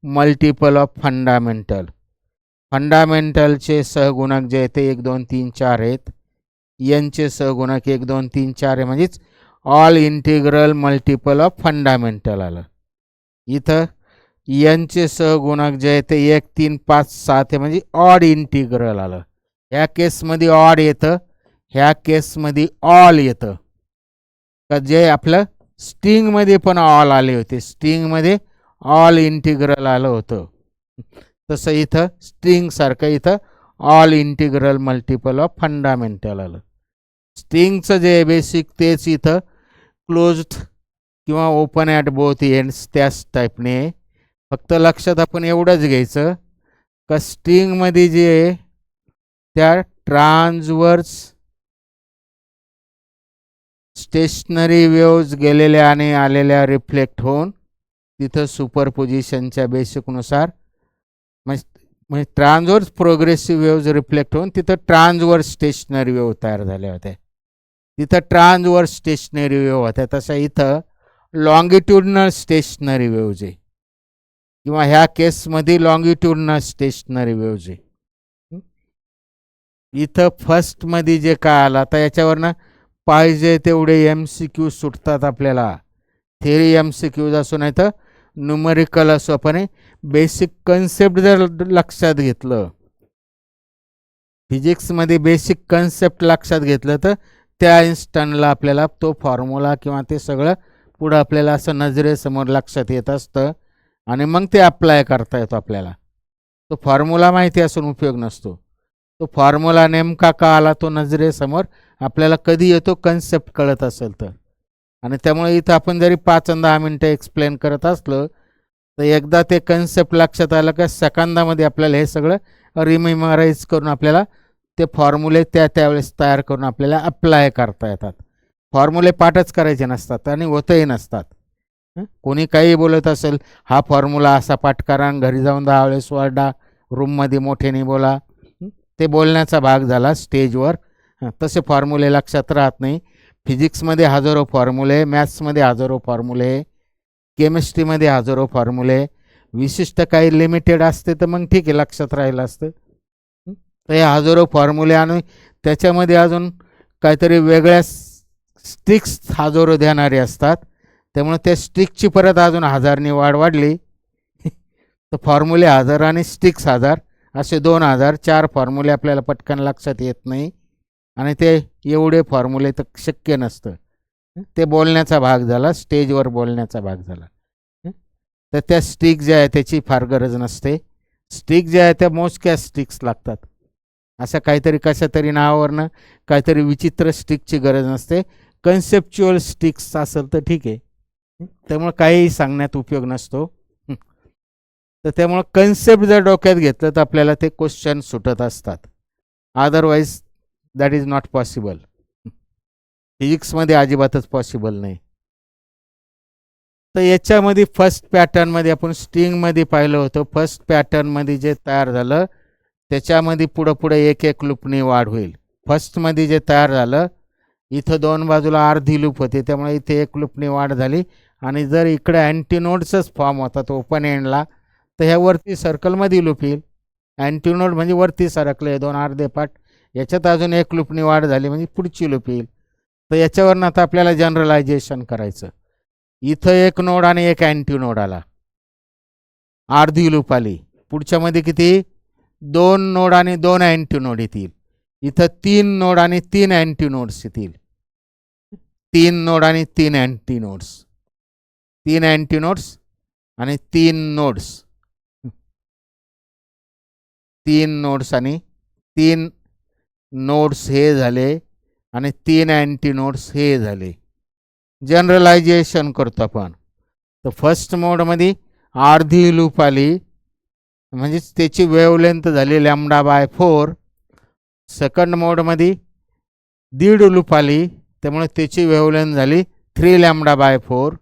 multiple of fundamental. फंडामेंटलचे सहगुणक जे आहेत ते 1 2 3 4 आहेत. nचे सहगुणक 1 2 3 4 आहे, म्हणजेच all integral multiple of fundamental आलं. इथं nचे सहगुणक जे आहे ते 1 3 5 7 आहे, म्हणजे ऑड इंटिग्रल आलं. ह्या केसमध्ये ऑड येतं, ह्या केसमध्ये ऑल येतं. का जे आपलं स्ट्रिंगमध्ये पण ऑल आले होते, स्ट्रिंगमध्ये ऑल इंटिग्रल आलं होतं, तसं इथं स्ट्रिंगसारखं इथं all integral multiple of fundamental आलं. स्ट्रिंगचं जे बेसिक तेच इथं क्लोज्ड किंवा ओपन ॲट बोथ एंड्स त्याच टाईपने. फक्त लक्षात आपण एवढंच घ्यायचं का स्ट्रिंगमध्ये जे त्या ट्रान्सवर्स स्टेशनरी वेव्ज गेलेल्या आणि आलेल्या रिफ्लेक्ट होऊन तिथं सुपरपोजिशनच्या बेसिकनुसार म्हणजे ट्रान्सवर्स प्रोग्रेसिव्ह वेव्ज रिफ्लेक्ट होऊन तिथं ट्रान्सवर्स स्टेशनरी वेव्ह तयार झाल्या होत्या. तिथं ट्रान्सवर्स स्टेशनरी वेव्ह होत्या. तसं इथं लॉंगिट्युडनल स्टेशनरी वेव्ज आहे, किंवा ह्या केसमध्ये लॉंगिट्युडनल स्टेशनरी वेव्ज आहे. इथं फर्स्टमध्ये जे काय आलं तर याच्यावरनं पाहिजे तेवढे MCQ सुटतात आपल्याला. थेरी MCQज असो नाही तर न्यूमरिकल असो, पण बेसिक कन्सेप्ट जर लक्षात घेतलं, फिजिक्समध्ये बेसिक कन्सेप्ट लक्षात घेतलं तर त्या इन्स्टंटला आपल्याला तो फॉर्म्युला किंवा ते सगळं पुढं आपल्याला असं नजरेसमोर लक्षात येत असतं आणि मग ते अप्लाय करता येतो आपल्याला. तो फॉर्म्युला माहिती असून उपयोग नसतो. तो फॉर्म्युला नेमका का आला तो नजरेसमोर आपल्याला कधी येतो, कन्सेप्ट कळत असेल तर. आणि त्यामुळे इथं आपण जरी 5 आणि 10 मिनटं एक्सप्लेन करत असलो तर एकदा ते कन्सेप्ट लक्षात आलं का सेकंदामध्ये आपल्याला हे सगळं रिमेमराईज करून आपल्याला ते फॉर्म्युले त्यावेळेस तयार करून आपल्याला अप्लाय करता येतात. फॉर्म्युले पाठच करायचे नसतात आणि होतही नसतात. कोणी काही बोलत असेल, हा फॉर्म्युला असा पाठ करा, घरी जाऊन 10 वेळेस वरडा, रूममध्ये मोठ्याने बोला, ते बोलण्याचा भाग झाला स्टेजवर. तसे फॉर्म्युले लक्षात राहत नाही. फिजिक्समध्ये हजारो फॉर्म्युले, मॅथ्समध्ये हजारो फॉर्म्युले, केमिस्ट्रीमध्ये हजारो फॉर्म्युले. विशिष्ट काही लिमिटेड असते तर मग ठीक आहे, लक्षात राहिलं असतं. तर हे हजारो फॉर्म्युले आणि त्याच्यामध्ये अजून काहीतरी वेगळ्या स्ट्रिक्स हजारो देणारे असतात. त्यामुळे त्या स्ट्रिक्सची परत अजून 1000नी वाढली तर फॉर्म्युले 1000 आणि स्ट्रिक्स 1000 असे 2000 4 फॉर्म्युले आपल्याला पटकन लक्षात येत नाही. आणि ते एवढे फॉर्म्युले तर शक्य नसतं. ते बोलण्याचा भाग झाला, स्टेजवर बोलण्याचा भाग झाला. तर त्या स्टिक ज्या आहे त्याची फार गरज नसते. स्टिक ज्या आहे त्या मोजक्या स्टिक्स लागतात. असं काहीतरी कशा तरी नावावरनं काहीतरी विचित्र स्टिकची गरज नसते. कन्सेप्च्युअल स्टिक्स असेल तर ठीक आहे. त्यामुळे काहीही सांगण्यात उपयोग नसतो. तर त्यामुळं कन्सेप्ट जर डोक्यात घेतलं तर आपल्याला ते क्वेश्चन सुटत असतात. Otherwise that is not possible. फिजिक्समध्ये अजिबातच पॉसिबल नाही. तर याच्यामध्ये फर्स्ट पॅटर्नमध्ये आपण स्ट्रिंगमध्ये पाहिलं होतं. फर्स्ट पॅटर्नमध्ये जे तयार झालं त्याच्यामध्ये पुढं एक एक लूपनी वाढ होईल. फर्स्टमध्ये जे तयार झालं इथं दोन बाजूला अर्धी लूप होते, त्यामुळे इथे एक लूपनी वाढ झाली. आणि जर इकडे अँटीनोडचाच फॉर्म होता तो ओपन एंडला, तर ह्या वरती सर्कलमध्ये लूप येईल. अँटीनोड म्हणजे वरती सरकले दोन अर्धे पाठ, याच्यात अजून एक लूपनी वाढ झाली म्हणजे पुढची लूप येईल. तर याच्यावरनं आता आपल्याला जनरलायझेशन करायचं. इथं एक नोड आणि एक अँटीनोड आला, अर्धी लूप आली. पुढच्यामध्ये किती? 2 नोड आणि 2 अँटीनोड येतील. इथं 3 नोड आणि 3 अँटीनोड्स येतील. 3 नोड आणि 3 अँटीनोड्स, 3 अँटीनोड्स आणि 3 नोड्स, 3 नोड्स आणि 3 नोड्स हे झाले आणि 3 अँटीनोड्स हे झाले. जनरलायझेशन करतो आपण. तर फर्स्ट मोडमध्ये अर्धी लूप आली म्हणजेच त्याची वेवलेंथ झाली λ/4. सेकंड मोडमध्ये 1.5 लूप आली त्यामुळे त्याची वेवलेंथ झाली 3 λ/4.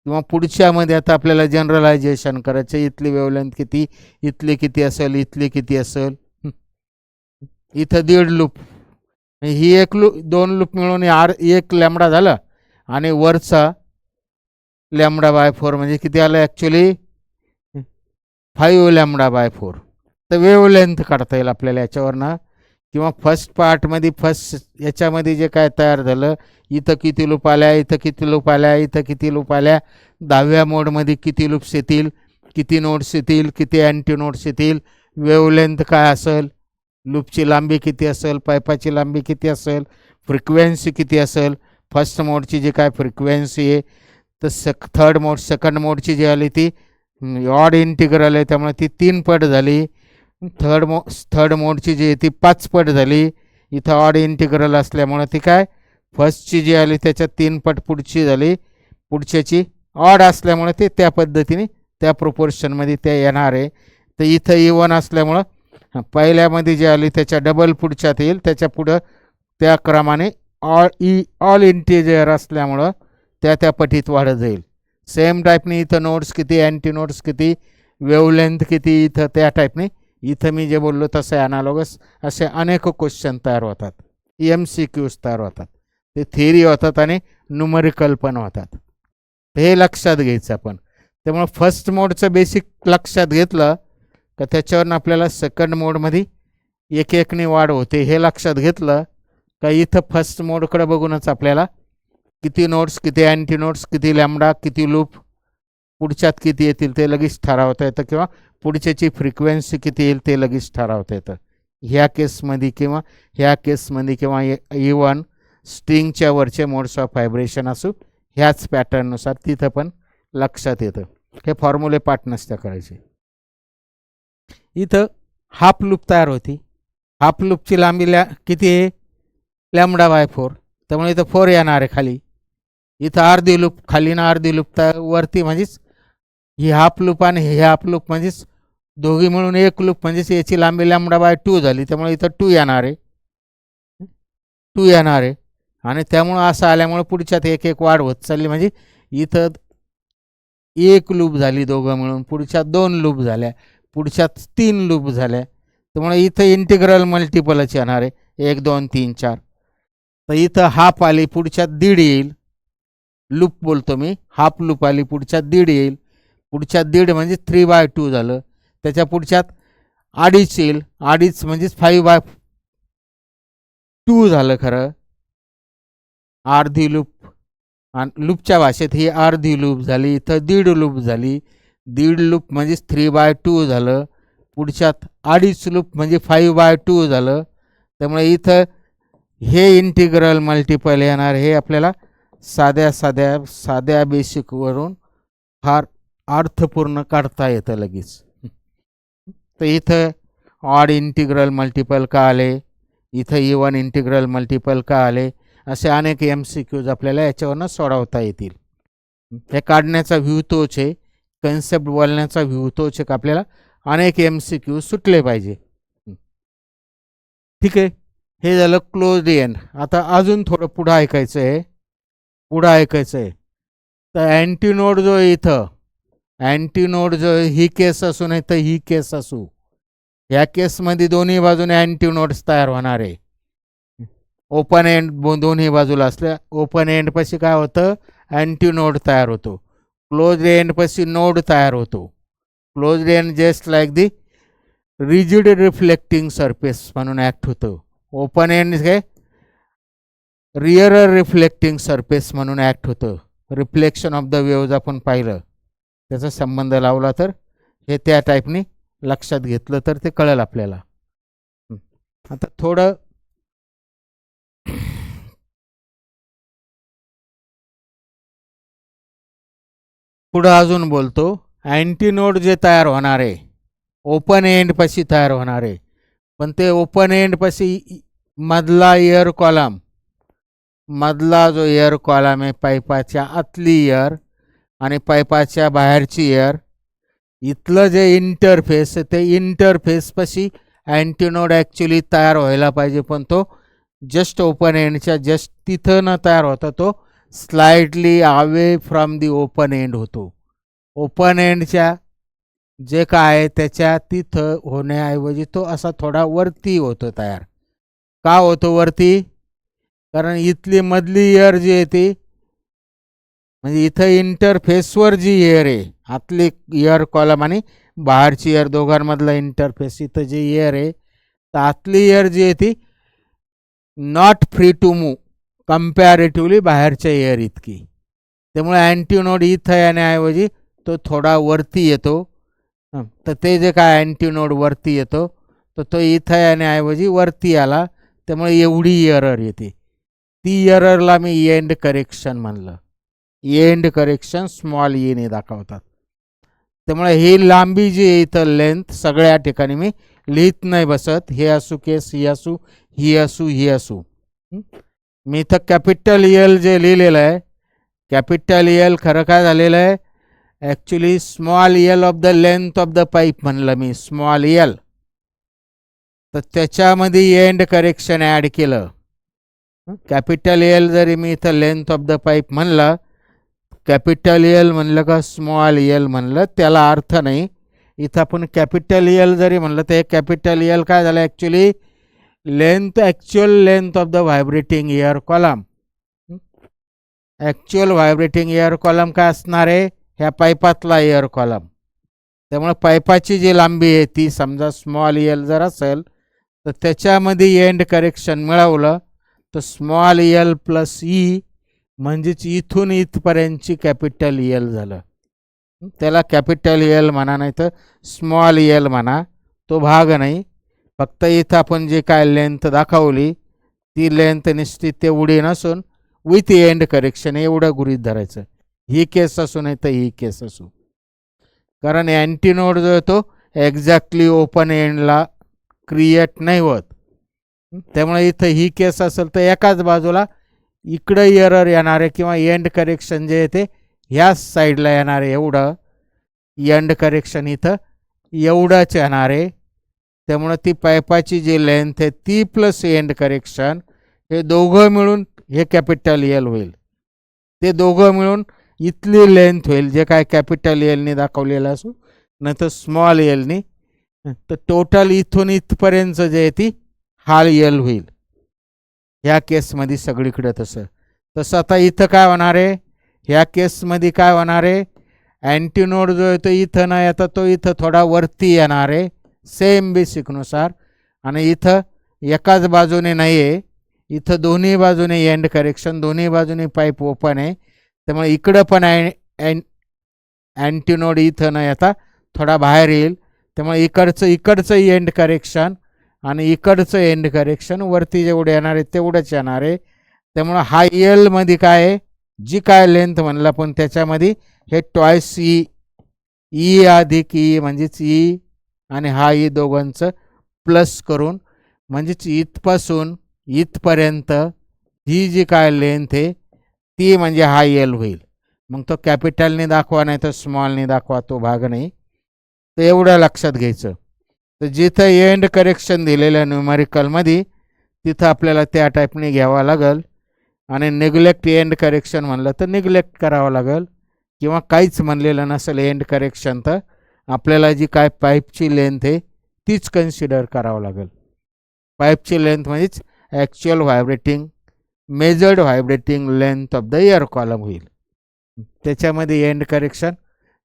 किंवा पुढच्यामध्ये आता आपल्याला जनरलायझेशन करायचं. इथली वेवलेंथ किती, इथली किती असेल, इथली किती असेल. इथं 1.5 लूप, ही एक लूप, 2 लूप मिळून 1 लॅम्बडा झालं आणि वरचा λ/4 म्हणजे किती आलं ॲक्च्युली 5 λ/4. तर वेवलेंथ काढता येईल आपल्याला याच्यावरनं. किंवा फर्स्ट पार्टमध्ये फर्स्ट याच्यामध्ये जे काय तयार झालं, इथं किती लूप आल्या, इथं किती लूप आल्या, इथं किती लूप आल्या, 10व्या मोडमध्ये किती लूप्स येतील, किती नोड्स येतील, किती अँटी नोड्स येतील, वेवलेंथ काय असेल, लूपची लांबी किती असेल, पाईपाची लांबी किती असेल, फ्रिक्वेन्सी किती असेल. फर्स्ट मोडची जी काय फ्रिक्वेन्सी आहे, तर थर्ड मोड सेकंड मोडची जी आली ती ऑड इंटिग्रल आहे त्यामुळे ती 3 पट झाली. थर्ड मोडची जी आहे ती 5 पट झाली. इथं ऑड इंटिग्रल असल्यामुळे ती काय फर्स्टची जी आली त्याच्यात 3 पट पुढची झाली. पुढच्याची ऑड असल्यामुळे ते त्या पद्धतीने त्या प्रोपोर्शनमध्ये ते येणार आहे. तर इथं इवन असल्यामुळं पहिल्यामध्ये जी आली त्याच्या डबल पुढच्यात येईल, त्याच्या पुढं त्या क्रमाने ऑल इंटिजर असल्यामुळं त्या पटीत वाढत जाईल. सेम टाईपने इथं नोड्स किती, अँटी नोड्स किती, वेवलेंथ किती, इथं त्या टाईपने इथं मी जे बोललो तसं ॲनालॉगस असे अनेक क्वेश्चन तयार होतात. MCQs तयार होतात. ते थिअरी होतात आणि न्यूमरिकल पण होतात. हे लक्षात घ्यायचं आपण. त्यामुळं फर्स्ट मोडचं बेसिक लक्षात घेतलं का त्याच्यावरून आपल्याला सेकंड मोडमध्ये एक एकने वाढ होते हे लक्षात घेतलं का इथं फर्स्ट मोडकडे बघूनच आपल्याला किती नोड्स, किती अँटी नोड्स, किती लॅम्बडा, किती लूप, पुढच्यात किती येतील ते लगेच ठरवता येतं. किंवा पुढच्याची फ्रिक्वेन्सी किती येईल ते लगेच ठरवता येतं ह्या केसमध्ये. किंवा ह्या केसमध्ये किंवा इवन स्ट्रिंगच्या वरचे मोड्स ऑफ व्हायब्रेशन असू ह्याच पॅटर्ननुसार तिथं पण लक्षात येतं. हे फॉर्म्युले पाठ नसत्या करायचे. इथं हाफ लूप तयार होती. हाफ लूपची लांबी किती आहे λ/4, त्यामुळे इथं 4 येणार आहे खाली. इथं अर्धी लूप खाली ना अर्धी लूप वरती, म्हणजेच ही हाफ लूप आणि हे हाफ लूप म्हणजेच दोघी मिळून एक लूप, म्हणजेच याची लांबी λ/2 झाली. त्यामुळे इथं 2 येणार आहे, 2 येणार आहे. आणि त्यामुळं असं आल्यामुळं पुढच्यात एक एक वाढ होत चालली. म्हणजे इथं 1 लूप झाली दोघं मिळून, पुढच्यात 2 लूप झाल्या, पुढच्यात 3 लूप झाल्या. त्यामुळे इथं इंटिग्रल मल्टिपलच येणार आहे 1 2 3 4. तर इथं हाफ आली, पुढच्यात 1.5 येईल. लूप बोलतो मी, हाफ लूप आली, पुढच्यात 1.5 येईल. पुढच्यात 1.5 म्हणजे 3/2 झालं. त्याच्या पुढच्यात 2.5 येईल, 2.5 म्हणजेच 5/2 झालं. खरं अर्धी लूप, आणि लूपच्या भाषेत ही अर्धी लूप झाली. इथं 1.5 लूप झाली, 1.5 लूप म्हणजेच 3/2 झालं. पुढच्यात 2.5 लूप म्हणजे 5/2 झालं. त्यामुळे इथं हे इंटिग्रल मल्टिपल येणार. हे आपल्याला साध्या बेसिकवरून फार अर्थपूर्ण काढता येतं लगेच. तर इथं ऑड इंटिग्रल मल्टिपल का आले, इथं इवन इंटिग्रल मल्टिपल का आले, असे अनेक MCQs आपल्याला याच्यावरनं सोडवता येतील. हे काढण्याचा व्ह्यू तोच आहे कन्सेप्ट बोलण्याचा व्ह्यू तोच एक आपल्याला अनेक MCQ सुटले पाहिजे. ठीक आहे, हे झालं क्लोज एंड. आता अजून थोडं पुढं ऐकायचं आहे. तर अँटीनोड जो आहे इथं, अँटीनोड जो ही केस असू नाही तर ही केस असू, या केसमध्ये दोन्ही बाजूने अँटीनोड्स तयार होणार आहे. ओपन एंड दोन्ही बाजूला असल्या, ओपन एंड पाशी काय होतं, अँटीनोड तयार होतो. क्लोज एंड पाशी नोड तयार होतो. Close end just like the rigid reflecting surface म्हणून ॲक्ट होतं. ओपन एंड काय रिअर रिफ्लेक्टिंग सरफेस म्हणून ॲक्ट होतं. रिफ्लेक्शन ऑफ द वेव्ज आपण पाहिलं, त्याचा संबंध लावला तर हे त्या टाईपनी लक्षात घेतलं तर ते कळेल आपल्याला. आता थोडं पुढं अजून बोलतो. अँटीनोड जे तयार होणार आहे ओपन एंड पाशी तयार होणार आहे, पण ते ओपन एंड पाशी मधला एअर कॉलम, मधला जो एअर कॉलम आहे पाईपाच्या आतली एअर आणि पाईपाच्या बाहेरची एअर, इथलं जे इंटरफेस आहे ते इंटरफेसपाशी अँटीनोड ॲक्च्युली तयार व्हायला पाहिजे, पण तो जस्ट ओपन एंडच्या जस्ट तिथं न तयार होता तो slightly away from the open end होतो. ओपन एंडच्या जे काय आहे त्याच्या तिथं होण्याऐवजी तो असा थोडा वरती होतो तयार. का होतो वरती? कारण इथली मधली एअर जी आहे ती म्हणजे इथं इंटरफेसवर जी एअर आहे, आतली एअर कॉलम आणि बाहेरची एअर दोघांमधला इंटरफेस, इथं जी एअर आहे तर आतली एअर जी आहे ती not free to move comparatively बाहेरच्या एअर इतकी. त्यामुळे अँटीनोड इथं येण्याऐवजी तो थोडा वरती येतो. तर ते जे काय अँटीनोड वरती येतो तर तो इथं येण्याऐवजी वरती आला, त्यामुळे एवढी एरर येते. ती एररला मी एंड करेक्शन म्हणलं. एंड करेक्शन स्मॉल एने दाखवतात. त्यामुळे ही लांबी जी आहे इथं लेंथ सगळ्या ठिकाणी मी लिहित नाही बसत. हे असू केस, ही असू, ही असू, ही असू. मी इथं कॅपिटल एल जे लिहिलेलं आहे, कॅपिटल एल खरं काय झालेलं आहे, actually small L of the length of the pipe म्हणलं मी, स्मॉल एल. तर त्याच्यामध्ये एंड करेक्शन ॲड केलं. कॅपिटल एल जरी मी इथं लेंथ ऑफ द पाईप म्हणलं, कॅपिटल एल म्हणलं का स्मॉल एल म्हणलं त्याला अर्थ नाही. इथं आपण कॅपिटल एल जरी म्हणलं तर हे कॅपिटल एल काय झालं actually length, actual length of the vibrating air column. Actual vibrating air column काय असणार आहे, ह्या पाईपातला एअर कॉलम. त्यामुळे पाईपाची जी लांबी आहे ती समजा स्मॉल एल जर असेल तर त्याच्यामध्ये एंड करेक्शन मिळवलं तर स्मॉल एल प्लस ई म्हणजेच इथून इथपर्यंतची कॅपिटल एल झालं. त्याला कॅपिटल एल म्हणा नाही तर स्मॉल एल म्हणा, तो भाग नाही. फक्त इथं आपण जे काय लेंथ दाखवली ती लेंथ निश्चित तेवढी नसून विथ एंड करेक्शन एवढं गृहीत धरायचं. ही केस असू नाही तर ही केस असू, कारण अँटीनोड जो आहे तो एक्झॅक्टली ओपन एंडला क्रिएट नाही होत. त्यामुळे इथं ही केस असेल तर एकाच बाजूला इकडं एरर येणार आहे किंवा एंड करेक्शन जे आहे ते ह्याच साईडला येणार आहे. एवढं एंड करेक्शन इथं एवढंच येणार आहे. त्यामुळं ती पाईपाची जी लेंथ आहे ती प्लस एंड करेक्शन हे दोघं मिळून हे कॅपिटल एल होईल. ते दोघं मिळून इथली लेंथ होईल, जे काय कॅपिटल एलनी दाखवलेलं असू नाही तर स्मॉल एलनी. तर टोटल इथून इथपर्यंत जे आहे ती हा एल होईल. ह्या केसमध्ये सगळीकडे तसं आता इथं काय होणार आहे, ह्या केसमध्ये काय होणार आहे, अँटीनोड जो आहे तो इथं नाही आता तो इथं थोडा वरती येणार आहे सेम बेसिकनुसार. आणि इथं एकाच बाजूने नाही आहे, इथं दोन्ही बाजूने एंड करेक्शन, दोन्ही बाजूने पाईप ओपन आहे. त्यामुळे इकडं पण अँटीनोड इथं नाही आता थोडा बाहेर येईल. त्यामुळे इकडचं एंड करेक्शन आणि इकडचं एंड करेक्शन वरती जेवढे येणार आहे तेवढंच येणार आहे. त्यामुळं हा एलमध्ये काय आहे, जी काय लेंथ म्हणलं पण त्याच्यामध्ये हे ट्वाईस ई, ई अधिक ई म्हणजेच ई आणि हा ई दोघांचं प्लस करून म्हणजेच इथपासून इथपर्यंत ही जी काय लेंथ आहे ती म्हणजे हा एल होईल. मग तो कॅपिटलने दाखवा नाही तर स्मॉलने दाखवा, तो भाग नाही. तर एवढं लक्षात घ्यायचं. तर जिथं एंड करेक्शन दिलेलं न्यूमरिकलमध्ये तिथं आपल्याला त्या टाईपने घ्यावं लागेल. आणि निग्लेक्ट एंड करेक्शन म्हणलं तर निग्लेक्ट करावं लागेल. किंवा काहीच म्हणलेलं नसेल एंड करेक्शन तर आपल्याला जी काय पाईपची लेंथ आहे तीच कन्सिडर करावं लागेल. पाईपची लेंथ म्हणजेच actual vibrating measured vibrating length of the air column होईल. त्याच्यामध्ये एंड करेक्शन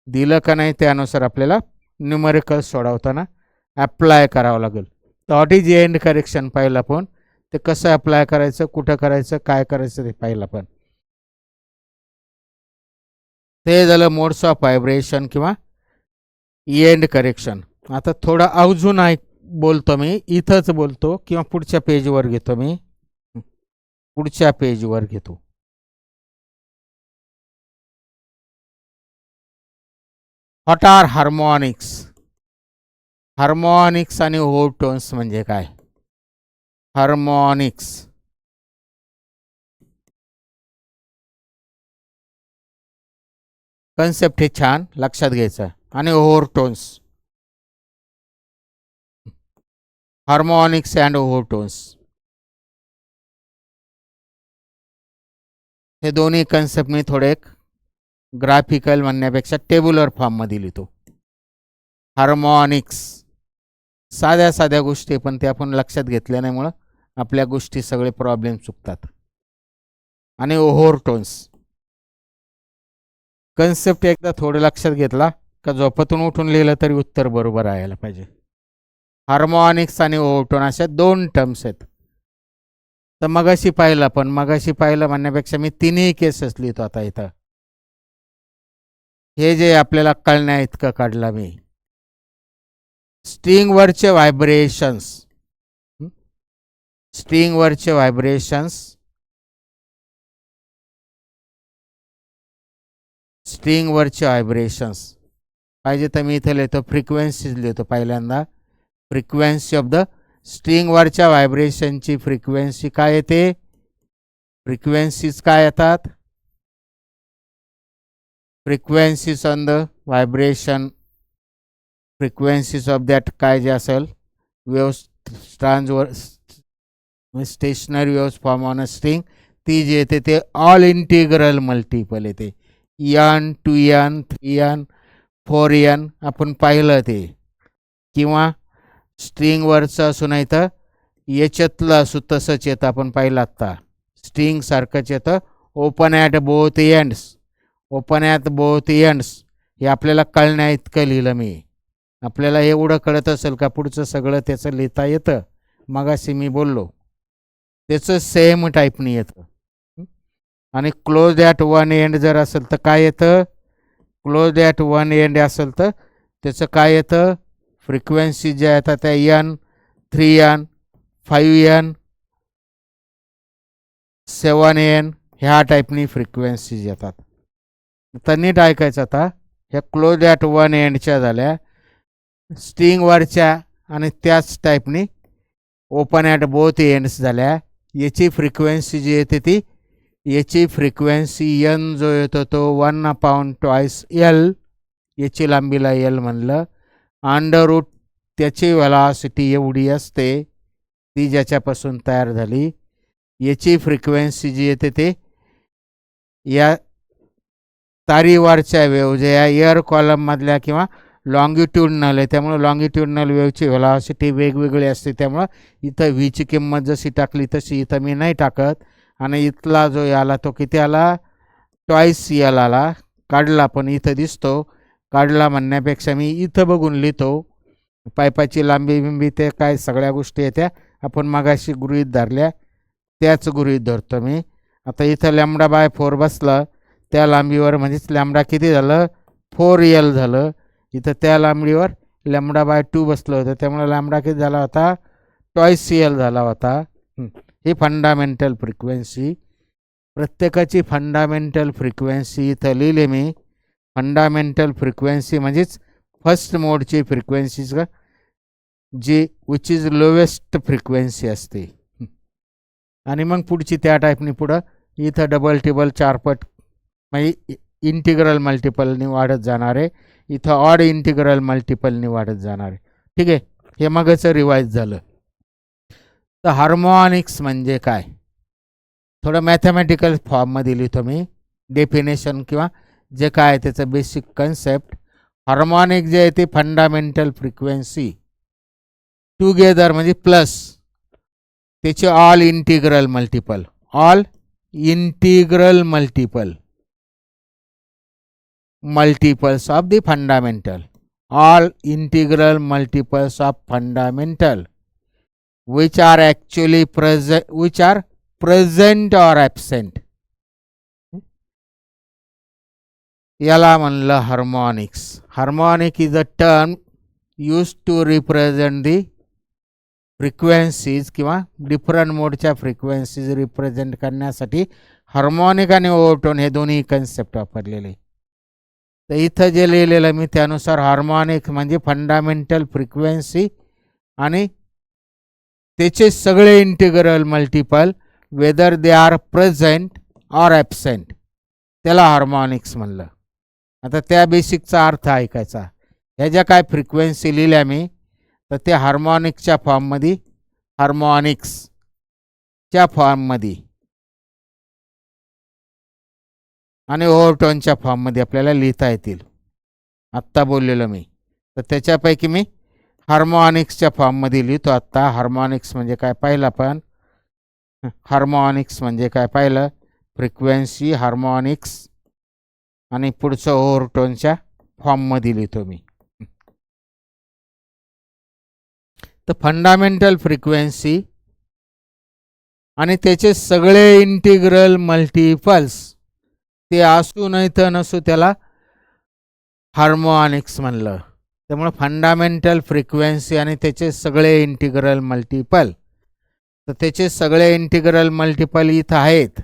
दिलं का नाही त्यानुसार आपल्याला न्यूमरिकल सोडवताना ॲप्लाय करावं लागेल. तर व्हॉट इज एंड करेक्शन पाहिलं आपण. ते कसं अप्लाय करायचं, कुठं करायचं, काय करायचं ते पाहिलं आपण. ते झालं मोड्स ऑफ व्हायब्रेशन किंवा एंड करेक्शन. आता थोडं अजून बोलतो मी, इथंच बोलतो किंवा पुढच्या पेजवर घेतो मी. पुढच्या पेजवर घेतो. What R harmonics. हार्मोनिक्स आणि ओव्हरटोन्स म्हणजे काय. हार्मोनिक्स कन्सेप्ट हे छान लक्षात घ्यायचं. आणि ओव्हरटोन्स, हार्मोनिक्स अँड ओव्हरटोन्स हे दोन्ही कन्सेप्ट मी थोडे ग्राफिकल म्हणण्यापेक्षा टेब्युलर फॉर्ममध्ये लिहितो. हार्मोनिक्स साध्या साध्या गोष्टी पण ते आपण लक्षात घेतल्या नाहीमुळं आपल्या गोष्टी सगळे प्रॉब्लेम चुकतात. आणि ओव्हरटोन्स कन्सेप्ट एकदा थोडं लक्षात घेतला का झोपेतून उठून लिहिलं तरी उत्तर बरोबर यायला पाहिजे. हार्मोनिक्स आणि ओव्हरटोन अशा दोन टर्म्स आहेत. तर मगाशी पाहिलं म्हणण्यापेक्षा मी तिन्ही केसेस लिहितो आता इथं. हे जे आपल्याला कळण्या इतकं काढलं मी. स्ट्रिंगवरचे व्हायब्रेशन्स, स्ट्रिंगवरचे व्हायब्रेशन्स, स्ट्रिंगवरचे व्हायब्रेशन्स पाहिजे तर मी इथं लिहितो फ्रिक्वेन्सीज लिहितो. पहिल्यांदा फ्रिक्वेन्सी ऑफ द स्ट्रिंगवरच्या व्हायब्रेशनची फ्रिक्वेन्सी काय येते. फ्रिक्वेन्सीज काय येतात. Frequencies on the vibration, frequencies of that काय जे असेल waves transverse stationary waves form on a string, ती जी येते ते ऑल इंटिग्रल मल्टिपल येते. n 2n 3n 4n आपण पाहिलं ते. किंवा स्ट्रिंगवरचं असू नाही तर याच्यातलं असू तसंच येतं, आपण पाहिलं आत्ता. स्ट्रिंग सारखंच येतं. Open at both ends, open at both ends हे आपल्याला कळण्या इतकं लिहिलं मी. आपल्याला एवढं कळत असेल का पुढचं सगळं त्याचं लिहिता येतं. मगाशी मी बोललो त्याचं सेम टाईपनी येतं. आणि क्लोज ॲट वन एंड जर असेल तर काय येतं. क्लोज ॲट वन एंड असेल तर त्याचं काय येतं. फ्रिक्वेन्सी ज्या येतात त्या n 3n 5n 7n ह्या टाईपनी फ्रिक्वेन्सीज येतात. तर नीट ऐकायचं आता. ह्या क्लोज ॲट वन एंडच्या झाल्या स्ट्रिंगवरच्या आणि त्याच टाईपनी ओपन ॲट बोथ एंड्स झाल्या. याची फ्रिक्वेन्सी जी येते ती याची फ्रिक्वेन्सी n जो येतो तो 1/2 याची लांबीला l म्हणलं. अंडर रूट त्याची व्हेलॉसिटी एवढी असते ती ज्याच्यापासून तयार झाली. याची फ्रिक्वेन्सी जी येते ते या तारीवरच्या वेव्ह जे या एअर कॉलममधल्या किंवा लॉंगिट्यूडनल आहे त्यामुळं लॉंगिट्यूडनल वेव्हची व्हेलॉसिटी वेगवेगळी असते. त्यामुळं इथं व्हीची किंमत जशी टाकली तशी इथं मी नाही टाकत. आणि इथला जो आला तो किती आला. 2 l आला. काढला पण इथं दिसतो. काढला म्हणण्यापेक्षा मी इथं बघून लिहितो. पाईपाची लांबी बिंबी ते काय सगळ्या गोष्टी येत्या आपण मगाशी गृहीत धरल्या त्याच गृहीत धरतो मी. आता इथं λ/4 बसलं त्या लांबीवर म्हणजेच लॅम्बडा किती झालं 4l झालं. इथं त्या लांबीवर λ/2 बसलं होतं त्यामुळे लॅम्बडा किती झाला होता 2l झाला होता. ही फंडामेंटल फ्रिक्वेन्सी. प्रत्येकाची फंडामेंटल फ्रिक्वेन्सी इथं लिहिले मी. फंडामेंटल फ्रिक्वेन्सी म्हणजेच फर्स्ट मोडची फ्रिक्वेन्सीज का जी विच इज लोवेस्ट फ्रिक्वेन्सी असते. आणि मग पुढची त्या टाईपनी पुढं इथं डबल टेबल चारपट म्हणजे इंटिग्रल मल्टिपलनी वाढत जाणार आहे, इथं ऑड इंटिग्रल मल्टिपलनी वाढत जाणार आहे. ठीक आहे, हे मगच रिवाईज झालं. तर हार्मोनिक्स म्हणजे काय, थोडं मॅथमॅटिकल फॉर्ममध्ये लिहितो मी डेफिनेशन किंवा जे काय त्याचं बेसिक कन्सेप्ट. हार्मोनिक जे आहे ते फंडामेंटल फ्रिक्वेन्सी टुगेदर म्हणजे प्लस त्याचे all integral multiple, all integral multiples of the fundamental, all integral multiples of fundamental which are actually present or absent, याला म्हणलं harmonics. Harmonic is a term used to represent the frequencies किंवा different मोडच्या frequencies represent करण्यासाठी harmonic आणि ओव्हरटोन हे दोन्ही concept वापरलेले. तर इथं जे लिहिलेलं मी त्यानुसार हार्मोनिक म्हणजे फंडामेंटल फ्रिक्वेन्सी आणि त्याचे सगळे integral multiple whether they are present or absent, त्याला हार्मोनिक्स म्हणलं. आता त्या बेसिकचा अर्थ ऐकायचा. ह्या ज्या काय फ्रिक्वेन्सी लिहिल्या मी तर ते हार्मोनिक्सच्या फॉर्ममध्ये, हार्मोनिक्सच्या फॉर्ममध्ये आणि ओव्हरटोनच्या फॉर्ममध्ये आपल्याला लिहिता येतील. आत्ता बोललेलो मी, तर त्याच्यापैकी मी हार्मोनिक्सच्या फॉर्ममध्ये लिहितो आत्ता. हार्मोनिक्स म्हणजे काय पाहिलं आपण, हार्मोनिक्स म्हणजे काय पाहिलं, फ्रिक्वेन्सी हार्मोनिक्स आणि पुढचं ओव्हरटोनच्या फॉर्ममध्ये लिहितो मी. तर फंडामेंटल फ्रिक्वेन्सी आणि त्याचे सगळे इंटिग्रल मल्टिपल्स ते असू नाही तर नसू त्याला हार्मोनिक्स म्हणलं. त्यामुळे फंडामेंटल फ्रिक्वेन्सी आणि त्याचे सगळे इंटिग्रल मल्टिपल, तर त्याचे सगळे इंटिग्रल मल्टिपल इथं आहेत.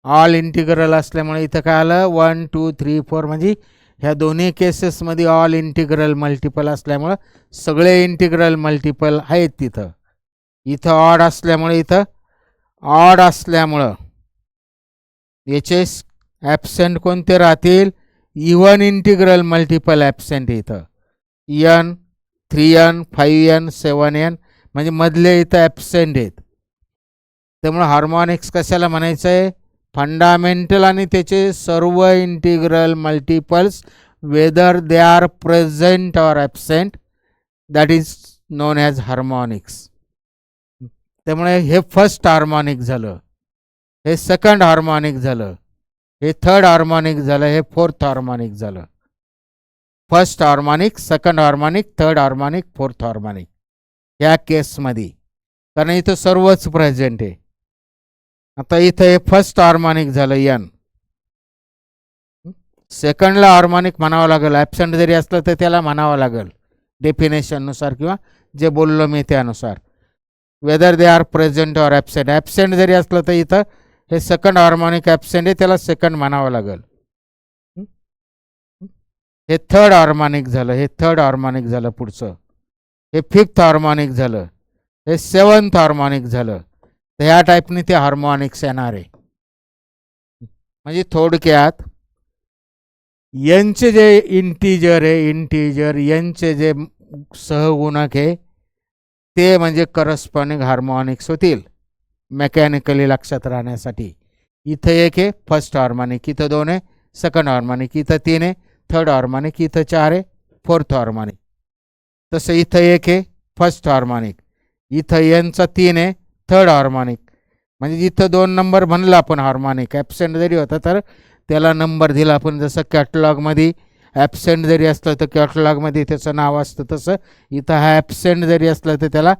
ऑल इंटिग्रल असल्यामुळे इथं काय आलं 1 2 3 4 म्हणजे ह्या दोन्ही केसेसमध्ये ऑल इंटिग्रल मल्टिपल असल्यामुळं सगळे इंटिग्रल मल्टिपल आहेत तिथं. इथं ऑड असल्यामुळे इथं ऑड असल्यामुळं याचे ॲबसेंट कोणते राहतील, इव्हन इंटिग्रल मल्टिपल ॲबसेंट इथं n 3n 5n 7n म्हणजे मधले इथं ॲबसेंट आहेत. त्यामुळे हार्मोनिक्स कशाला म्हणायचं आहे, फंडामेंटल आणि त्याचे सर्व integral multiples whether they are present or absent, that is non as harmonics. त्यामुळे हे फर्स्ट हार्मोनिक झालं, हे सेकंड हार्मोनिक झालं, हे थर्ड हार्मोनिक झालं, हे फोर्थ हार्मोनिक झालं. First harmonic, second harmonic, third harmonic, fourth harmonic या केसमध्ये, कारण इथं सर्वच प्रेझेंट आहे. आता इथं हे फर्स्ट हार्मोनिक झालं n, सेकंडला हार्मोनिक म्हणावं लागेल, ॲबसेंट जरी असलं तर त्याला म्हणावं लागेल डेफिनेशननुसार किंवा जे बोललो मी त्यानुसार, whether they are present or absent. Absent जरी असलं तर इथं हे सेकंड हार्मोनिक ॲबसेंट आहे, त्याला सेकंड म्हणावं लागेल. हे थर्ड हार्मोनिक झालं, हे थर्ड हार्मोनिक झालं, पुढचं हे फिफ्थ हार्मोनिक झालं, हे सेवन्थ हार्मोनिक झालं. तर ह्या टाईपने ते हार्मोनिक्स येणार आहे. म्हणजे थोडक्यात यांचे जे इंटिजर आहे, इंटिजर यांचे जे सहगुणक आहे ते म्हणजे करस्पॉन्डिंग हार्मोनिक्स होतील. मेकॅनिकली लक्षात राहण्यासाठी इथं एक आहे फर्स्ट हार्मोनिक, इथं 2 आहे सेकंड हार्मोनिक, इथं 3 आहे थर्ड हार्मोनिक, इथं 4 आहे फोर्थ हार्मोनिक. तसं इथं एक आहे फर्स्ट हार्मोनिक, इथं यांचा 3 आहे थर्ड हार्मोनिक. म्हणजे जिथं 2 नंबर म्हणला आपण हार्मोनिक, ॲबसेंट जरी होता तर त्याला नंबर दिला आपण. जसं कॅटलॉगमध्ये ॲबसेंट जरी असलं तर कॅटलॉगमध्ये त्याचं नाव असतं, तसं इथं हा ॲबसेंट जरी असलं तर त्याला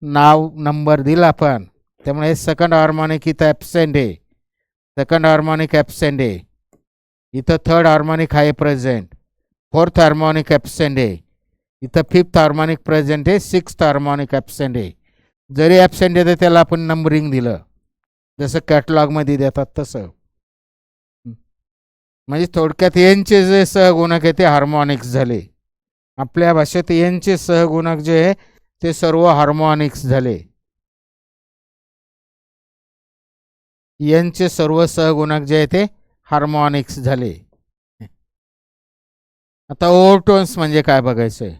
नाव नंबर दिला आपण. त्यामुळे हे सेकंड हार्मोनिक इथं ॲबसेंट आहे, सेकंड हार्मोनिक ॲबसेंट आहे, इथं थर्ड हार्मोनिक आहे प्रेझेंट, फोर्थ हार्मोनिक ॲबसेंट आहे, इथं फिफ्थ हार्मोनिक प्रेझेंट आहे, सिक्स्थ हार्मोनिक ॲबसेंट आहे. जरी ॲबसेंट आहे तर त्याला आपण नंबरिंग दिलं जसं कॅटलॉगमध्ये देतात तसं. म्हणजे थोडक्यात यांचे जे सहगुणक आहे ते हार्मोनिक्स झाले. आपल्या भाषेत यांचे सहगुणक जे आहे ते सर्व हार्मोनिक्स झाले. यांचे सर्व सहगुणक जे आहे ते हार्मोनिक्स झाले. आता ओव्हरटोन्स म्हणजे काय बघायचं आहे.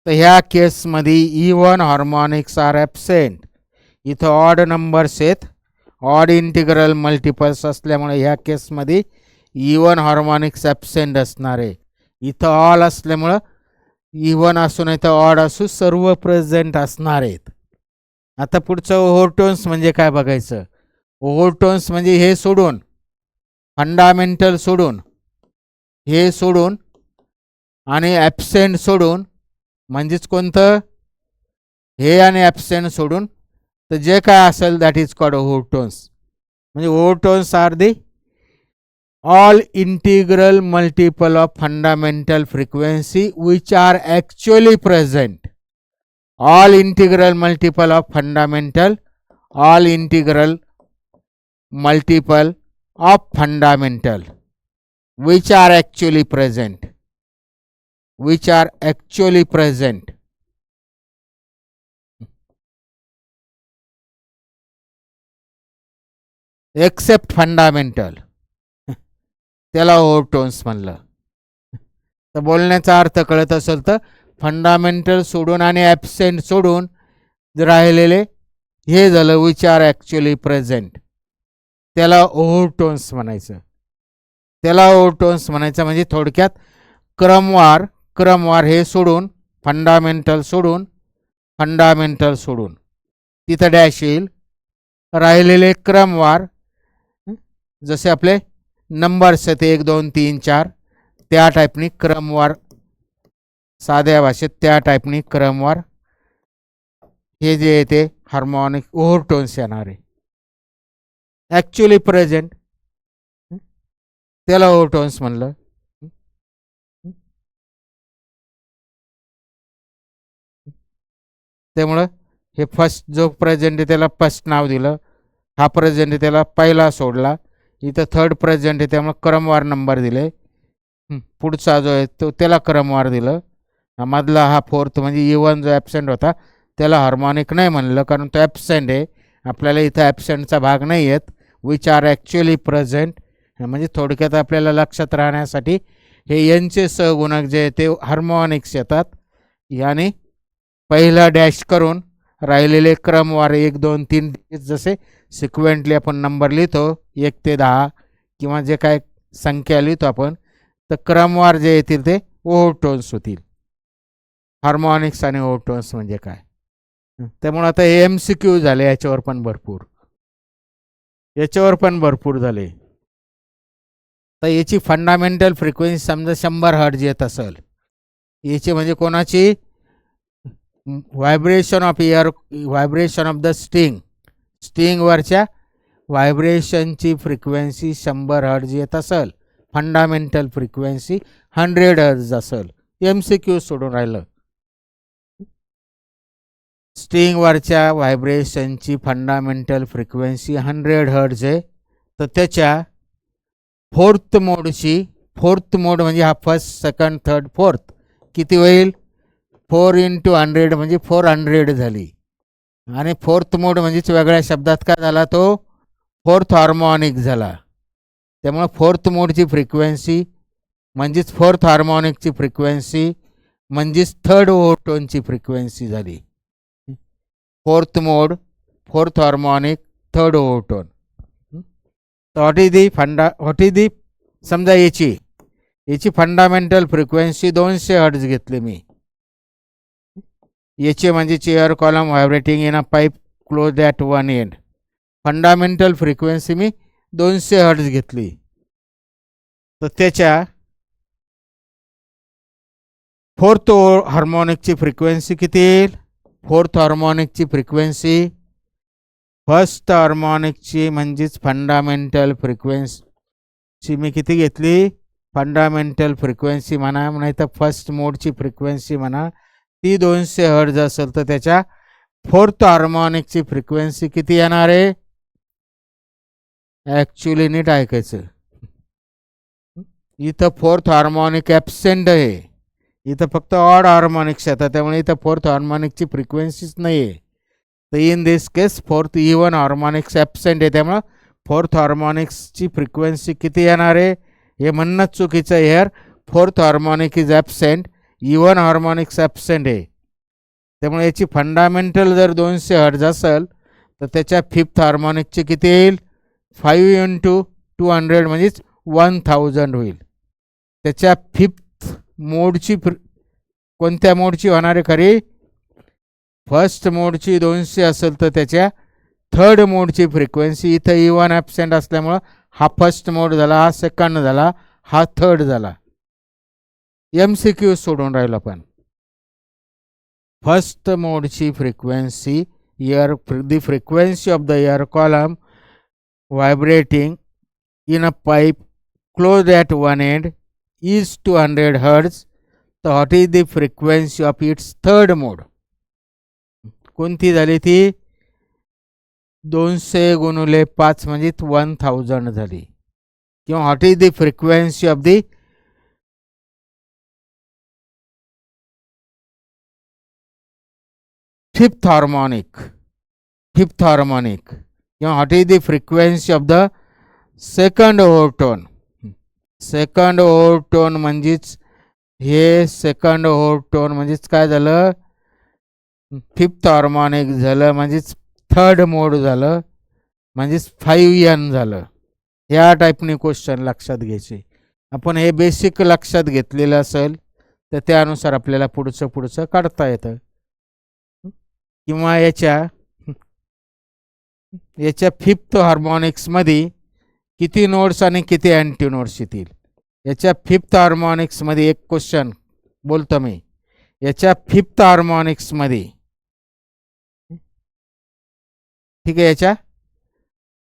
तर ह्या केसमध्ये इवन हार्मोनिक्स आर ॲबसेंट. इथं ऑड नंबर्स आहेत, ऑड इंटिग्रल मल्टिपल्स असल्यामुळे ह्या केसमध्ये इवन हार्मोनिक्स ॲबसेंट असणार आहे. इथं ऑल असल्यामुळं इवन असू नाही तर ऑड असू सर्व प्रेझेंट असणार आहेत. आता पुढचं ओव्हरटोन्स म्हणजे काय बघायचं. ओव्हरटोन्स म्हणजे हे सोडून, फंडामेंटल सोडून, हे सोडून आणि ॲबसेंट सोडून, म्हणजेच कोणतं, हे आणि ॲबसेंट सोडून तर जे काय असेल दॅट इज कॉल्ड ओव्हरटोन्स. म्हणजे overtones are the all integral multiple of fundamental frequency which are actually present. All integral multiple of fundamental, all integral multiple of fundamental which are actually present, which are actually present. Except fundamental, त्याला ओव्हरटोन्स म्हणलं. तर बोलण्याचा अर्थ कळत असेल तर fundamental सोडून आणि ॲबसेंट सोडून राहिलेले हे झालं विच आर ॲक्च्युली प्रेझेंट, त्याला ओव्हरटोन्स म्हणायचं. त्याला ओव्हरटोन्स म्हणायचं म्हणजे थोडक्यात क्रमवार हे सोडून, फंडामेंटल सोडून, फंडामेंटल सोडून तिथं डॅश येईल. राहिलेले क्रमवार जसे आपले नंबर्स आहेत 1 2 3 4 त्या टाईपनी क्रमवार, साध्या भाषेत त्या टाईपनी क्रमवार हे जे आहे ते हार्मोनिक ओव्हरटोन्स येणार आहे. ॲक्च्युली प्रेझेंट त्याला ओव्हरटोन्स म्हणलं. त्यामुळं हे फर्स्ट जो प्रेझेंट आहे त्याला फर्स्ट नाव दिलं, हा प्रेझेंट आहे त्याला पहिला सोडला, इथं थर्ड प्रेझेंट आहे त्यामुळे क्रमवार नंबर दिले. पुढचा जो आहे तो त्याला क्रमवार दिलं. मधला हा फोर्थ म्हणजे इवन जो ॲबसेंट होता त्याला हार्मोनिक नाही म्हणलं कारण तो ॲबसेंट आहे. आपल्याला इथं ॲबसेंटचा भाग नाही येत. विच आर ॲक्च्युली प्रेझेंट म्हणजे थोडक्यात आपल्याला लक्षात राहण्यासाठी हे यांचे सहगुणक जे ते हार्मोनिक्स येतात. याने पहिला डॅश करून राहिलेले क्रमवार 1 2 3 जसे सिक्वेंटली आपण नंबर लिहितो 1 ते 10 किंवा जे काय संख्या लिहितो आपण, तर क्रमवार जे येतील ते ओव्हरटोन्स होतील. हार्मोनिक्स आणि ओव्हरटोन्स म्हणजे काय. त्यामुळे आता हे MCQ झाले, याच्यावर पण भरपूर झाले. तर याची फंडामेंटल फ्रिक्वेन्सी समजा 100 हर्ट्ज येत असेल, याची म्हणजे कोणाची व्हायब्रेशन ऑफ द स्ट्रिंगवरच्या व्हायब्रेशनची फ्रिक्वेन्सी 100 हर्ट्ज येत असेल, फंडामेंटल फ्रिक्वेन्सी 100 हर्ट्ज असेल. MCQ सोडून राहिलं. स्ट्रिंगवरच्या व्हायब्रेशनची फंडामेंटल फ्रिक्वेन्सी 100 हर्ट्ज आहे. तर त्याच्या फोर्थ मोड म्हणजे हा फर्स्ट सेकंड थर्ड फोर्थ किती होईल, 4 × 100 म्हणजे 400 झाली. आणि फोर्थ मोड म्हणजेच वेगळ्या शब्दात काय झाला, तो फोर्थ हार्मोनिक झाला. त्यामुळे फोर्थ मोडची फ्रिक्वेन्सी म्हणजेच फोर्थ हार्मोनिकची फ्रिक्वेन्सी म्हणजेच थर्ड ओव्हरटोनची फ्रिक्वेन्सी झाली. Fourth mode, fourth harmonic, third overtone. What is the समजा याची फंडामेंटल फ्रिक्वेन्सी 200 हर्ट्ज घेतली मी. याचे म्हणजे chair column vibrating in a pipe close at one end. Fundamental frequency me 200 hertz घेतली. तर त्याच्या फोर्थ हार्मोनिकची फ्रिक्वेन्सी किती येईल, फोर्थ हार्मोनिकची फ्रिक्वेन्सी फर्स्ट हार्मोनिकची म्हणजेच फंडामेंटल फ्रिक्वेन्सी मी किती घेतली, फंडामेंटल फ्रिक्वेन्सी म्हणा नाही तर फर्स्ट मोडची फ्रिक्वेन्सी म्हणा, ती 200 हर्ट्ज असेल तर त्याच्या फोर्थ हार्मोनिकची फ्रिक्वेन्सी किती येणार आहे. ॲक्च्युली नीट ऐकायचं, इथं फोर्थ हार्मोनिक ॲबसेंट आहे, इथं फक्त ऑड हार्मोनिक्स येतात, त्यामुळे इथं फोर्थ हार्मोनिकची फ्रिक्वेन्सीच नाही आहे. तर in this case fourth even harmonics absent आहे, त्यामुळं फोर्थ हार्मोनिक्सची फ्रिक्वेन्सी किती येणार आहे हे म्हणणं चुकीचं आहे. Hair fourth harmonic is absent, even harmonics absent आहे. त्यामुळे याची फंडामेंटल जर 200 हर्ट्ज असेल तर त्याच्या फिफ्थ हार्मोनिकचे किती येईल 5 × 200 म्हणजेच 1000 होईल. त्याच्या फिफ्थ मोडची कोणत्या मोडची होणार आहे खरी फर्स्ट मोडची 200 असेल तर त्याच्या थर्ड मोडची फ्रिक्वेन्सी इथं इवन ॲबसेंट असल्यामुळं हा फर्स्ट मोड झाला, हा सेकंड झाला, हा थर्ड झाला. MCQ सोडून राहिलो आपण. फर्स्ट मोडची frequency the frequency of the air column vibrating in a pipe closed at one end is 200 hertz. So what is the frequency of its third mode? कोणती झाली ती 200 × 5 म्हणजे 1000 झाली. किंवा what is the frequency of the fifth harmonic किंवा what is the frequency of the second overtone. Second overtone म्हणजेच हे second overtone म्हणजेच काय झालं फिफ्थ हार्मोनिक झालं म्हणजेच थर्ड मोड झालं म्हणजेच 5N झालं. या टाईपने क्वेश्चन लक्षात घ्यायचे. आपण हे बेसिक लक्षात घेतलेलं असेल तर त्यानुसार आपल्याला पुढचं काढता येतं. किंवा याच्या फिफ्थ हार्मोनिक्समध्ये किती नोड्स आणि किती अँटी नोड्स येतील. याच्या फिफ्थ हार्मोनिक्समध्ये एक क्वेश्चन बोलतो मी. याच्या फिफ्थ हार्मोनिक्समध्ये ठीक आहे याच्या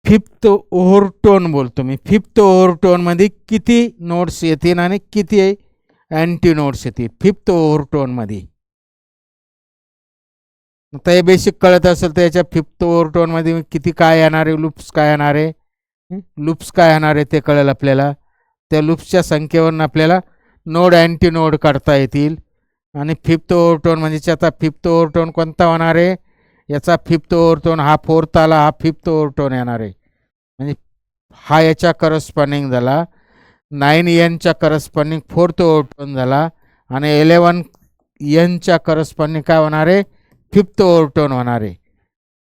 फिफ्थ ओव्हरटोन बोलतो मी. फिफ्थ ओव्हरटोनमध्ये किती नोट्स येतील आणि किती अँटी नोट्स येतील फिफ्थ ओव्हरटोनमध्ये. आता हे बेसिक कळत असेल तर याच्या फिफ्थ ओव्हरटोनमध्ये किती काय येणार आहे लूप्स काय येणार आहे ते कळेल आपल्याला. त्या लूप्सच्या संख्येवरून आपल्याला नोड अँटी नोड काढता येतील. आणि फिफ्थ ओव्हरटोन म्हणजे आता फिफ्थ ओव्हरटोन कोणता होणार आहे याचा फिफ्थ ओव्हरटोन हा फोर्थ आला, हा फिफ्थ ओव्हरटोन येणार आहे. म्हणजे हा याच्या करस्पॉन्डिंग झाला 9Nच्या करस्पॉन्डिंग फोर्थ ओव्हरटोन झाला. आणि 11Nच्या करस्पॉन्डिंग काय होणार आहे फिफ्थ ओव्हरटोन होणार आहे.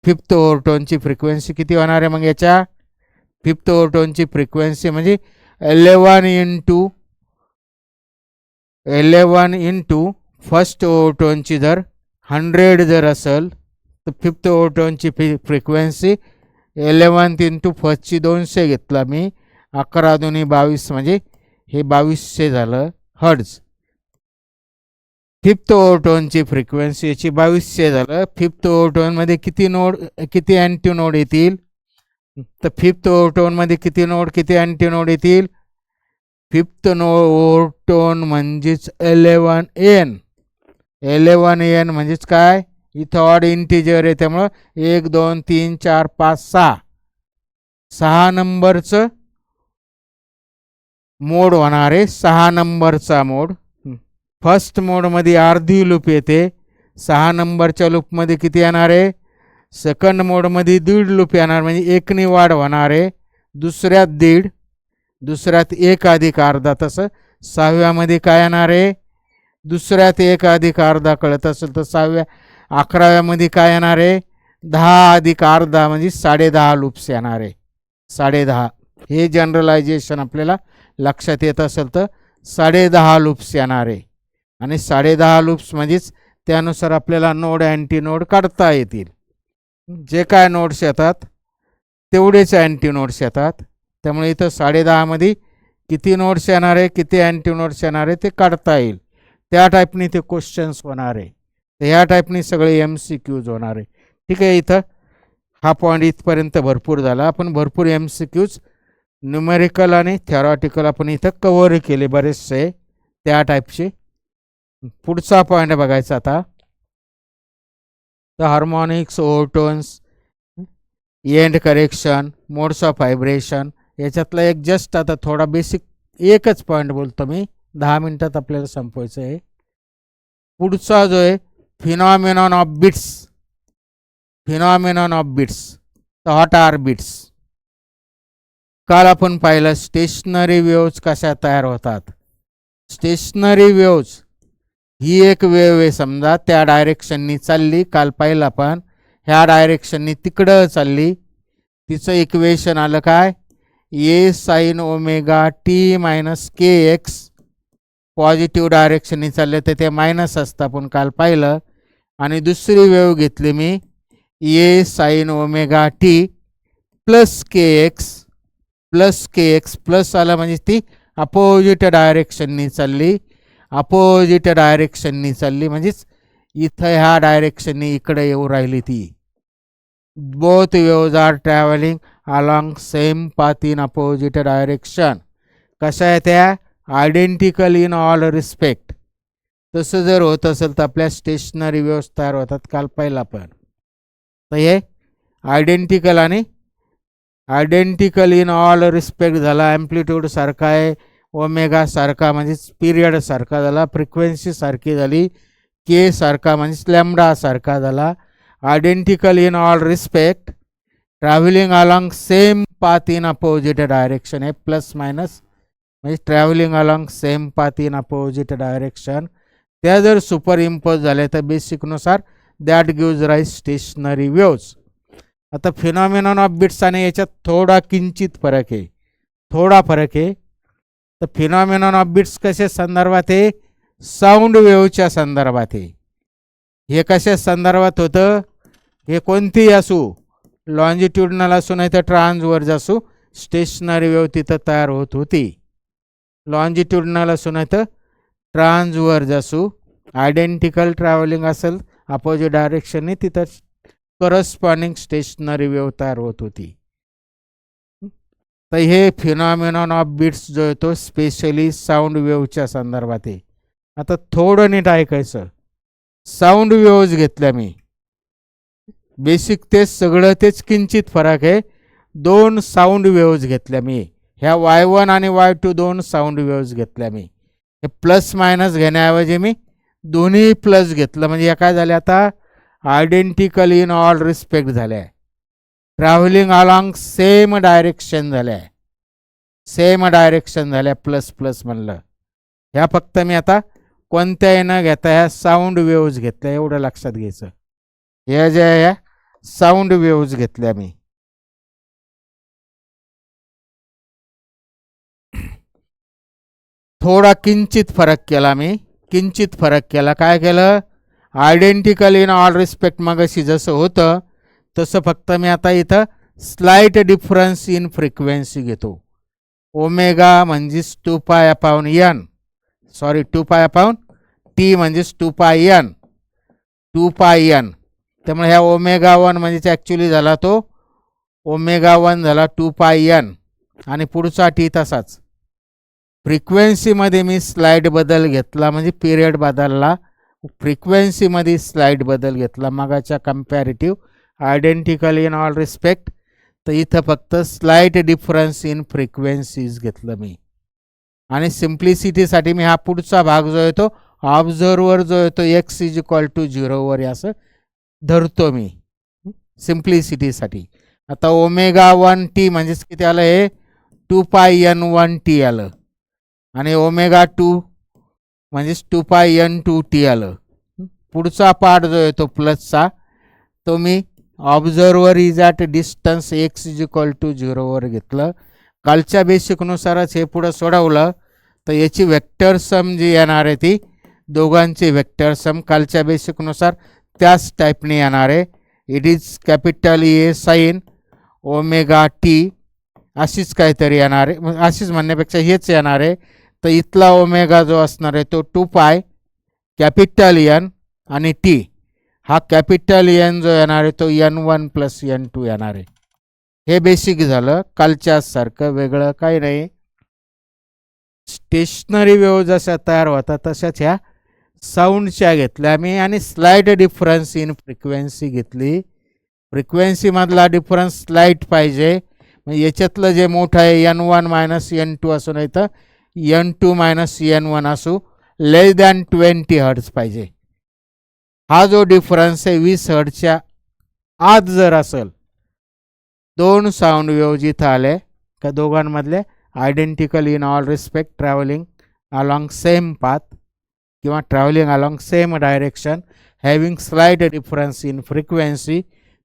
फिफ्थ ओव्हरटोनची फ्रिक्वेन्सी किती होणार आहे मग याच्या फिफ्थ ओव्हरटोनची फ्रिक्वेन्सी म्हणजे 11 × फर्स्ट ओव्हरटोनची जर 100 जर असेल तर फिफ्थ ओव्हरटोनची फ्रिक्वेन्सी 11 × फर्स्टची 200 घेतला मी 11 × 2 = 22 म्हणजे हे 2200 झालं हर्ट्ज. फिफ्थ ओव्हरटोनची फ्रिक्वेन्सी याची 2200 झालं. फिफ्थ ओव्हरटोनमध्ये किती अँटी नोड येतील तर फिफ्थ ओव्हरटोनमध्ये किती अँटी नोड येतील फिफ्थ ओव्हरटोन म्हणजेच 11N. 11N म्हणजेच काय इथं ऑड इंटिजर आहे त्यामुळं 1 2 3 4 5 6 6 नंबरचं मोड होणार आहे. 6 नंबरचा मोड. फर्स्ट मोडमध्ये अर्धी लूप येते. 6 नंबरच्या लूपमध्ये किती येणार आहे सेकंड मोडमध्ये 1.5 लूप येणार म्हणजे 1ने वाढ होणार आहे. दुसऱ्यात 1.5, दुसऱ्यात 1 + अर्धा. तसं 6व्यामध्ये काय येणार आहे दुसऱ्यात 1 + अर्धा कळत असेल तर 6व्या 11व्यामध्ये काय येणार आहे 10 + अर्धा म्हणजे 10.5 लूप्स येणार आहे. 10.5 हे जनरलायझेशन आपल्याला लक्षात येत असेल तर 10.5 लूप्स येणार आहे. आणि 10.5 लूप्स म्हणजेच त्यानुसार आपल्याला नोड अँटी नोड काढता येतील. जे काय नोड्स येतात तेवढेच अँटी नोड्स येतात. त्यामुळे इथं 10.5 मध्ये किती नोड्स येणार आहे किती अँटी नोड्स येणार आहे ते काढता येईल. त्या टाईपने ते क्वेश्चन्स होणार आहे. तर ह्या टाईपने सगळे MCQज होणार आहे. ठीक आहे. इथं हा पॉईंट इथपर्यंत भरपूर झाला. आपण भरपूर MCQज न्यूमेरिकल आणि थेरॉटिकल आपण इथं कव्हर केले बरेचसे त्या टाईपचे. पुढचा पॉईंट बघायचा आता तर harmonics overtones end correction modes of vibration याच्यातला एक जस्ट आता थोडा बेसिक एकच पॉईंट बोलतो मी 10 मिनिटात आपल्याला संपवायचं आहे. पुढचा जो आहे फिनॉमिनॉन ऑफ बिट्स. तर व्हॉट आर बिट्स काल आपण पाहिलं स्टेशनरी वेव्ज कशा तयार होतात. स्टेशनरी वेव्ज ही एक वेव आहे, समजा त्या डायरेक्शननी चालली, काल पाहिलं आपण ह्या डायरेक्शननी तिकडं चालली, तिचं इक्वेशन आलं काय, A sine omega T minus K X. Positive डायरेक्शननी चालले तर ते मायनस असतं, आपण काल पाहिलं. आणि दुसरी वेव घेतली मी ए साइन ओमेगा टी प्लस के एक्स प्लस आलं, म्हणजे ती अपोजिट डायरेक्शननी चालली. अपोजिट डायरेक्शननी चालली म्हणजेच इथं ह्या डायरेक्शननी इकडे येऊ राहिली ती. Both waves are travelling along same path in opposite direction. कशा आहे त्या, आयडेंटिकल इन ऑल रिस्पेक्ट. तसं जर होत असेल तर आपल्या स्टेशनरी वेव्ज तयार होतात, काल पाहिलं आपण. तर हे आयडेंटिकल आणि आयडेंटिकल इन ऑल रिस्पेक्ट झाला. ॲम्प्लिट्यूड सारखा आहे, ओमेगा सारखा म्हणजेच पिरियड सारखा झाला, फ्रिक्वेन्सी सारखी झाली, के सारखा म्हणजेच लॅम्बडा सारखा झाला. Identical in all respect, travelling along same path in opposite direction आहे, प्लस मायनस म्हणजे travelling along same path in opposite direction. त्या जर सुपर इम्पोज झाल्या तर बेसिकनुसार that gives rise stationary waves. आता फिनॉमिनॉन ऑफ बिट्स आणि याच्यात थोडा किंचित फरक आहे, थोडा फरक आहे. तर फिनॉमिनॉन ऑफ बिट्स कशा संदर्भात आहे, साऊंड वेव्हच्या संदर्भात आहे. हे कशा संदर्भात होतं, हे कोणतीही असू, लॉन्जिट्युडनल असू नाही तर ट्रान्सवर्स असू, स्टेशनरी वेव्ह तिथं तयार होत होती. लॉन्जिट्युडनल असू नाही तर ट्रान्सवर्स असू, आयडेंटिकल ट्रॅव्हलिंग असेल अपोजिट डायरेक्शनने, तिथं करस्पॉन्डिंग स्टेशनरी वेव्ह तयार होत होती. तर हे फिनॉमिनॉन ऑफ बिट्स जो आहे तो स्पेशली साऊंड वेव्हच्या संदर्भात आहे. आता थोडं नीट ऐकायचं. साऊंड वेव्ज घेतल्या मी, बेसिक तेच सगळं, तेच किंचित फरक आहे. दोन साऊंड वेव्ज घेतल्या मी, ह्या Y1 आणि Y2 दोन साऊंड वेव्ज घेतल्या मी. हे प्लस मायनस घेण्याऐवजी मी दोन्ही प्लस घेतलं, म्हणजे या काय झाल्या आता आयडेंटिकल इन ऑल रिस्पेक्ट झाल्या, ट्रॅव्हलिंग अलॉंग सेम डायरेक्शन झाल्या, सेम डायरेक्शन झाल्या, प्लस प्लस म्हणलं. ह्या फक्त मी आता कोणत्याही न घेता ह्या साऊंड वेव्ज घेतल्या, एवढं लक्षात घ्यायचं. ह्या ज्या ह्या साऊंड वेव्ज घेतल्या मी. थोडा किंचित फरक केला मी, किंचित फरक केला. काय केलं, आयडेंटिकल इन ऑल रिस्पेक्ट मगाशी जसं होतं तसं फक्त मी आता इथं स्लाइट डिफरन्स इन फ्रिक्वेन्सी घेतो. ओमेगा म्हणजेच 2π/n, सॉरी 2π/t म्हणजेच 2πn, 2πn. त्यामुळे ह्या ओमेगा 1 म्हणजेच ॲक्च्युली झाला तो ओमेगा 1 झाला 2πn आणि पुढचा टी तसाच. फ्रिक्वेन्सीमध्ये मी स्लाइड बदल घेतला, म्हणजे पिरियड बदलला, फ्रिक्वेन्सीमध्ये स्लाइड बदल घेतला मागाच्या comparative. Identical in all respect, तर इथं फक्त स्लाइट डिफरन्स इन फ्रिक्वेन्सीज घेतलं मी. आणि सिम्प्लिसिटीसाठी मी हा पुढचा भाग जो आहे तो ऑब्झर्वर जो आहे तो x=0 वर असं धरतो मी सिम्प्लिसिटीसाठी. आता ओमेगा 1t म्हणजेच किती आलं, हे 2πn1t आलं, आणि ओमेगा 2 म्हणजेच 2πn2t आलं. पुढचा पार्ट जो आहे तो प्लसचा, तो मी observer is at distance x=0 वर घेतलं. कालच्या बेसिकनुसारच हे पुढं सोडवलं तर याची वेक्टर सम जी येणार आहे ती दोघांची वेक्टर सम कालच्या बेसिकनुसार त्याच टाईपने येणार आहे. It is capital A sine omega T, अशीच काहीतरी येणार आहे, अशीच म्हणण्यापेक्षा हेच येणार आहे. तर इथला ओमेगा जो असणार आहे तो 2π कॅपिटल एन आणि टी, हा कॅपिटल एन जो येणार आहे तो n1 + n2 येणार आहे. हे बेसिक झालं, कालच्या सारखं वेगळं काही नाही. स्टेशनरी वेव्ह जशा तयार होतात तशाच ह्या साऊंडच्या घेतल्या मी, आणि स्लाइट डिफरन्स इन फ्रिक्वेन्सी घेतली. फ्रिक्वेन्सीमधला डिफरन्स स्लाइट पाहिजे, म्हणजे याच्यातलं जे मोठं आहे n1 - n2 असू, नाही तर n2 - n1 असू, लेस दॅन 20 हर्ट्ज पाहिजे. हा जो डिफरन्स आहे 20 हर्ट्जच्या आत जर असेल, दोन साऊंड वेव्ह जिथं आले का दोघांमधले identical in all respect, travelling along same path किंवा travelling along same direction, having slight difference in frequency,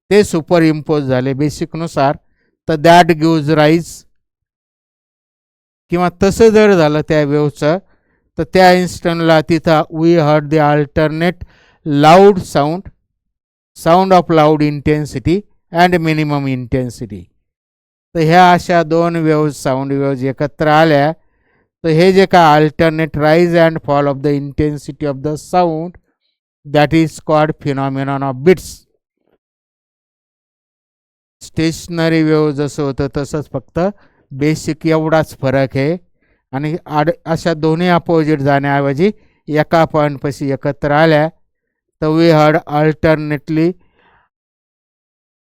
ते सुपर इम्पोज झाले बेसिकनुसार, तर दॅट गिव्ज राईज, किंवा तसं जर झालं त्या वेव्हचं, तर त्या इन्स्टंटला तिथं we heard the alternate loud sound of loud intensity and minimum intensity. तर ह्या अशा दोन वेव्ज, साऊंड वेव्ज एकत्र आल्या, तर हे जे काय alternate rise and fall of the intensity of the sound, that is called phenomenon of bits. Stationery wave जसं होतं तसंच फक्त बेसिक एवढाच फरक आहे. आणि अशा दोन्ही अपोजिट जाण्याऐवजी एका पॉईंटपाशी एकत्र आल्या, तर we heard alternately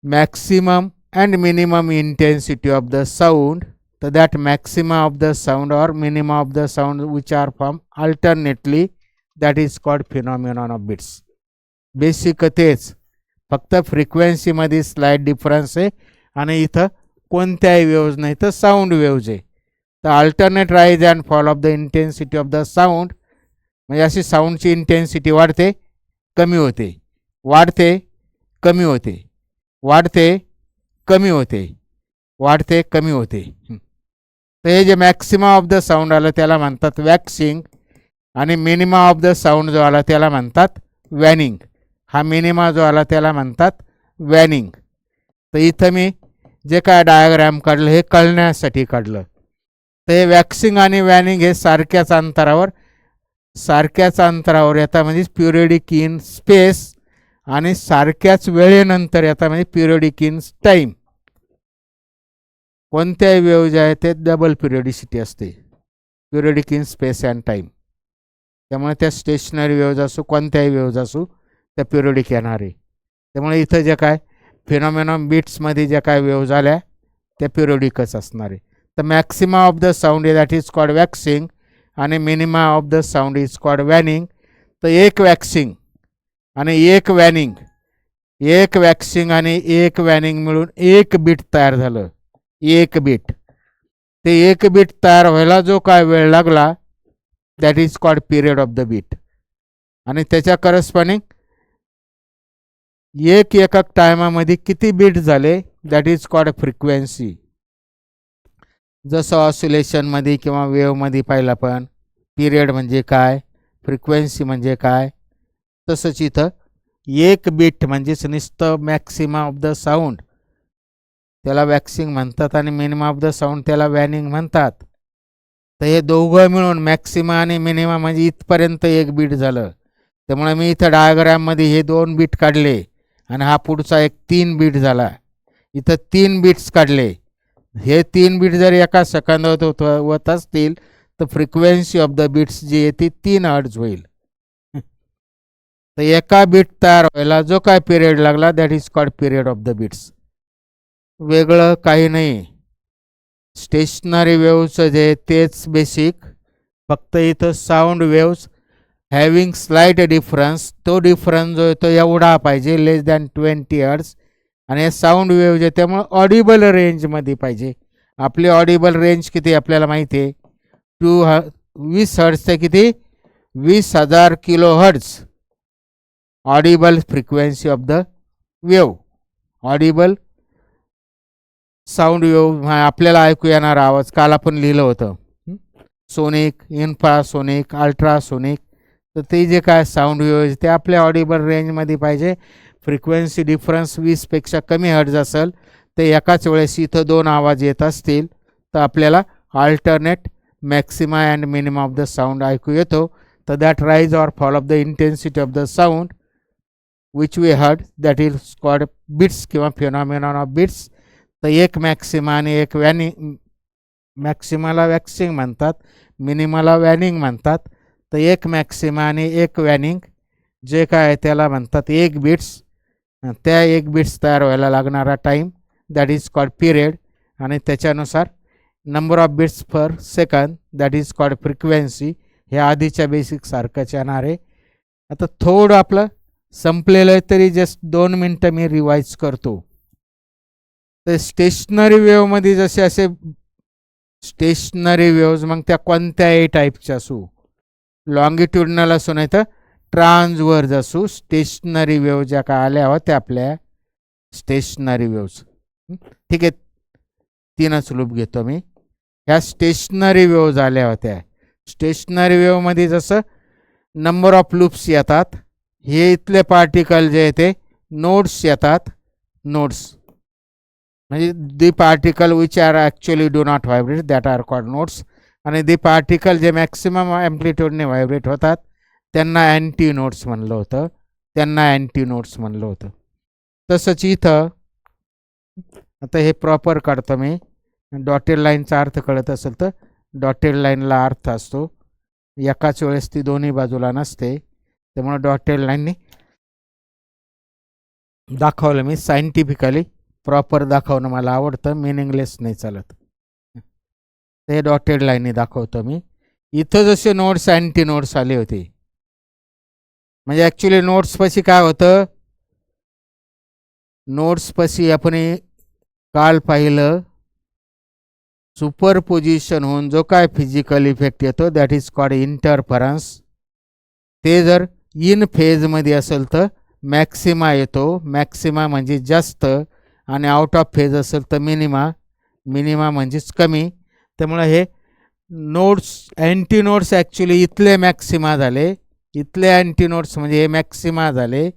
maximum and minimum intensity of the sound, तर that maxima of the sound और minima of the sound which are form alternately, that is called phenomenon of beats. Basic तेच, फक्त फ्रिक्वेन्सीमध्ये स्लाइट डिफरन्स आहे आणि इथं कोणत्याही waves नाही तर साऊंड वेव्ज आहे. तर alternate rise and fall of the intensity of the sound म्हणजे अशी साऊंडची इंटेन्सिटी वाढते कमी होते, वाढते कमी होते, वाढते कमी होते, वाढते कमी होते. तर हे जे मॅक्सिमा ऑफ द साऊंड आलं त्याला म्हणतात वॅक्सिंग, आणि मिनिमा ऑफ द साऊंड जो आला त्याला म्हणतात वॅनिंग. हा मिनिमा जो आला त्याला म्हणतात वॅनिंग. तर इथं मी जे काय डायग्रॅम काढलं हे कळण्यासाठी काढलं. तर हे वॅक्सिंग आणि वॅनिंग हे सारख्याच अंतरावर येतात, म्हणजे पिरियडिक इन स्पेस, आणि सारख्याच वेळेनंतर येतात म्हणजे पिरियडिक इन टाईम. कोणत्याही वेव्ह जे आहे ते डबल पिरियडिसिटी असते, periodic in space and time. त्यामुळे त्या स्टेशनरी वेव्ज असो कोणत्याही वेव्ज असो त्या पिरियडिक येणार आहे. त्यामुळे इथं जे काय फिनॉमिनॉन बीट्समध्ये ज्या काय वेव्ह झाल्या त्या पिरियडिकच असणार आहे. तर maxima of the sound that is called waxing आणि minima of the sound is called waning. तर एक वॅक्सिंग आणि एक वॅनिंग, एक वॅक्सिंग आणि एक वॅनिंग मिळून एक बीट तयार झालं. एक बीट, ते एक बीट तयार व्हायला जो काय वेळ लागला that is called period of the beat. आणि त्याच्या करस्पॉन्डिंग एक एकक टायमामध्ये किती बीट झाले दॅट इज कॉल्ड फ्रिक्वेन्सी. जसं ऑसिलेशनमध्ये किंवा वेव्हमध्ये पाहिलं पण पिरियड म्हणजे काय, फ्रिक्वेन्सी म्हणजे काय, तसंच इथं एक बीट म्हणजेच नुसतं मॅक्सिमा ऑफ द साऊंड त्याला वॅक्सिंग म्हणतात आणि मिनिमा ऑफ द साऊंड त्याला वॅनिंग म्हणतात. तर हे दोघं मिळून मॅक्सिमा आणि मिनिमा म्हणजे इथपर्यंत एक बीट झालं. त्यामुळे मी इथं डायग्राममध्ये हे 2 बीट काढले आणि हा पुढचा एक 3 बीट झाला. इथं 3 बीट्स काढले. हे 3 बीट जर एका सेकंदात होत असतील तर फ्रिक्वेन्सी ऑफ द बीट्स जी आहे ती 3 हर्ट्ज होईल. तर एका बीट तयार व्हायला जो काय पिरियड लागला that is called period of the beats. वेगळं काही नाही. स्टेशनरी वेव्हचं जे तेच बेसिक, फक्त इथं sound waves having slight difference, तो डिफरन्स जो आहे तो एवढा पाहिजे लेस दॅन 20 हर्ट्ज. आणि हे साऊंड वेव्ह जे त्यामुळे ऑडिबल रेंजमध्ये पाहिजे. आपली ऑडिबल रेंज किती आपल्याला माहिती आहे, 20 हर्ट्ज ते किती 20,000 kilo hertz Audible frequency of the wave. Audible sound wave आपल्याला ऐकू येणारा आवाज. काल आपण लिहिलं होतं सोनिक, इन्फ्रासोनिक, अल्ट्रासोनिक. तर ते जे काय साऊंड वेव्ह ते आपल्या ऑडिबल रेंजमध्ये पाहिजे. फ्रिक्वेन्सी डिफरन्स 20पेक्षा कमी हर्ट्ज असेल तर एकाच वेळेस इथं 2 आवाज येत असतील तर आपल्याला alternate maxima and minima of the sound ऐकू येतो. तर that rise or fall of the intensity of the sound which we heard that is called beats किंवा फिनॉमिनॉन ऑफ बिट्स. तर एक मॅक्सिमा आणि एक वॅनिंग, मॅक्सिमाला वॅक्सिंग म्हणतात, मिनिमाला वॅनिंग म्हणतात. तर एक मॅक्सिमा आणि एक वॅनिंग जे काय आहे त्याला म्हणतात एक बीट्स. त्या एक बीट्स तयार व्हायला लागणारा time that is called period. आणि त्याच्यानुसार number of beats per second that is called frequency. हे आधीच्या बेसिक सारखंच येणार आहे. आता थोडं आपलं संपलेलं आहे तरी जस्ट 2 मिनटं मी रिवाईज करतो. तर स्टेशनरी वेव्हमध्ये जसे असे स्टेशनरी वेव्ज मग त्या कोणत्याही टाईपच्या असू, लॉंगिट्युडनल असू नाही तर ट्रान्सवर्स असू, स्टेशनरी वेव्ह ज्या का आल्या होत्या आपल्या स्टेशनरी वेव्ज. ठीक आहे, तीनच लूप घेतो मी. ह्या स्टेशनरी वेव्ज आल्या होत्या. स्टेशनरी वेव्हमध्ये जसं नंबर ऑफ लूप्स येतात, हे इथले पार्टिकल जे आहे ते नोड्स येतात. नोड्स म्हणजे the particle which are actually do not vibrate that are called nodes, आणि दी पार्टिकल जे मॅक्सिमम ॲम्प्लिट्यूडने व्हायब्रेट होतात त्यांना अँटी नोड्स म्हणलं होतं. तसंच इथं आता हे प्रॉपर काढतो मी. डॉटेड लाईनचा अर्थ कळत असेल तर डॉटेड लाईनला अर्थ असतो, एकाच वेळेस ती दोन्ही बाजूला नसते, त्यामुळे डॉटेड लाईननी दाखवलं मी. सायंटिफिकली प्रॉपर दाखवणं मला आवडतं, मिनिंगलेस नाही चालत. ते डॉटेड लाईननी दाखवतो मी. इथं जसे नोड्स अँटी नोड्स आले होते, म्हणजे ॲक्च्युली नोड्सपाशी काय होतं, नोड्सपाशी आपण काल पाहिलं सुपरपोजिशन होऊन जो काय फिजिकल इफेक्ट येतो दॅट इज कॉल्ड इंटरफरन्स. ते जर इन फेजमध्ये असेल तर मॅक्सिमा येतो, मॅक्सिमा म्हणजे जास्त, आणि आउट ऑफ फेज असेल तर मिनिमा, मिनिमा म्हणजेच कमी. त्यामुळे हे नोड्स अँटी नोड्स ॲक्च्युली इथले मॅक्सिमा झाले, इथले अँटी नोड्स म्हणजे हे मॅक्सिमा झाले,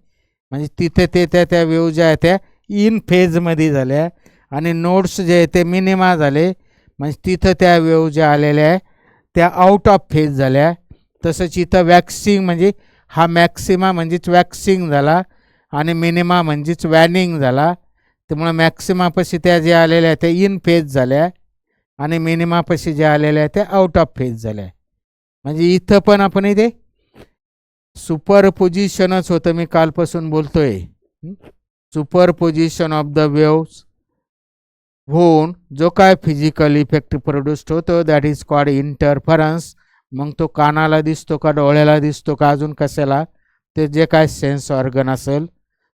म्हणजे तिथे ते त्या वेव्ह ज्या आहेत त्या इन फेजमध्ये झाल्या, आणि नोड्स जे आहे ते मिनिमा झाले, म्हणजे तिथं त्या वेव्ह ज्या आलेल्या आहे त्या आउट ऑफ फेज झाल्या. तसंच इथं वॅक्सिंग म्हणजे हा मॅक्सिमा म्हणजेच वॅक्सिंग झाला, आणि मिनिमा म्हणजेच वॅनिंग झाला. त्यामुळे मॅक्सिमापाशी त्या ज्या आलेल्या आहेत त्या इन फेज झाल्या, आणि मिनिमापाशी ज्या आलेल्या आहेत त्या आउट ऑफ फेज झाल्या. म्हणजे इथं पण आपण इथे सुपरपोजिशनच होतं, मी कालपासून बोलतोय. सुपरपोजिशन ऑफ द वेव्स होऊन जो काय फिजिकल इफेक्ट प्रोड्यूस्ड होतो दॅट इज कॉल्ड इंटरफरन्स. मग तो कानाला दिसतो का, डोळ्याला दिसतो का, अजून कशाला, ते जे काय सेन्स ऑर्गन असेल.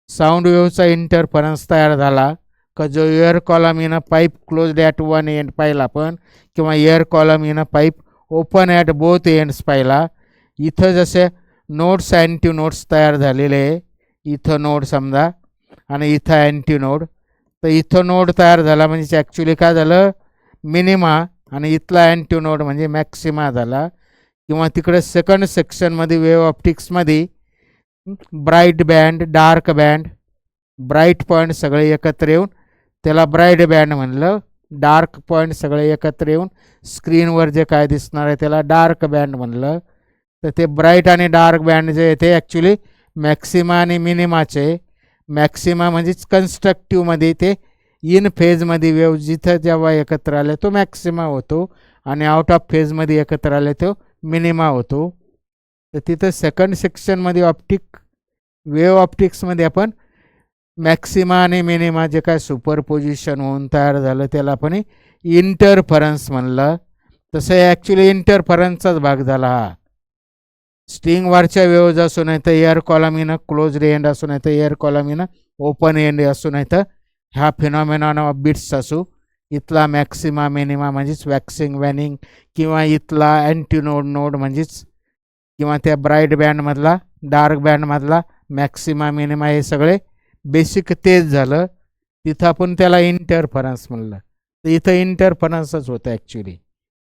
साऊंड वेव्हचा इंटरफरन्स तयार झाला का, जो air column in a pipe closed at one end पाहिला आपण, किंवा air column in a pipe open at both ends पाहिला. इथं जसे नोड्स अँटी नोड्स तयार झालेले, इथं नोड समजा आणि इथं अँटी नोड, तर इथं नोड तयार झाला म्हणजे ॲक्च्युली काय झालं, मिनिमा, आणि इथला अँटी नोड म्हणजे मॅक्सिमा झाला. किंवा तिकडे सेकंड सेक्शनमध्ये वेव्ह ऑप्टिक्समध्ये bright band, dark band, bright point सगळे एकत्र येऊन त्याला ब्राईट बँड म्हणलं, डार्क पॉईंट सगळे एकत्र येऊन स्क्रीनवर जे काय दिसणार आहे त्याला डार्क बँड म्हणलं. तर ते ब्राईट आणि डार्क बँड जे आहे ते ॲक्च्युली मॅक्सिमा आणि मिनिमाचे, मॅक्सिमा म्हणजेच कन्स्ट्रक्टिव्हमध्ये ते इन फेजमध्ये वेव्ह जिथं जेव्हा एकत्र आले तो मॅक्सिमा होतो, आणि आउट ऑफ फेजमध्ये एकत्र आले तो मिनिमा होतो. तर तिथं सेकंड सेक्शनमध्ये वेव्ह ऑप्टिक्समध्ये आपण मॅक्सिमा आणि मिनिमा जे काय सुपरपोजिशन होऊन तयार झालं त्याला आपण इंटरफरन्स म्हणलं. तसं ॲक्च्युली इंटरफरन्सचाच भाग झाला हा. स्ट्रिंगवरच्या वेव्ज असू नाही तर air column in closed end असू नाही तर air column in open end असू नाही तर ह्या फिनॉमिनॉन ऑफ बिट्स असू, इथला मॅक्सिमा मिनिमा म्हणजेच वॅक्सिंग वॅनिंग, किंवा इथला अँटीनोड नोड म्हणजेच, किंवा त्या ब्राईट बँडमधला डार्क बँडमधला मॅक्सिमा मिनिमा, हे सगळे बेसिक तेच झालं. तिथं आपण त्याला इंटरफरन्स म्हणलं. तर इथं इंटरफरन्सच होतं ॲक्च्युली,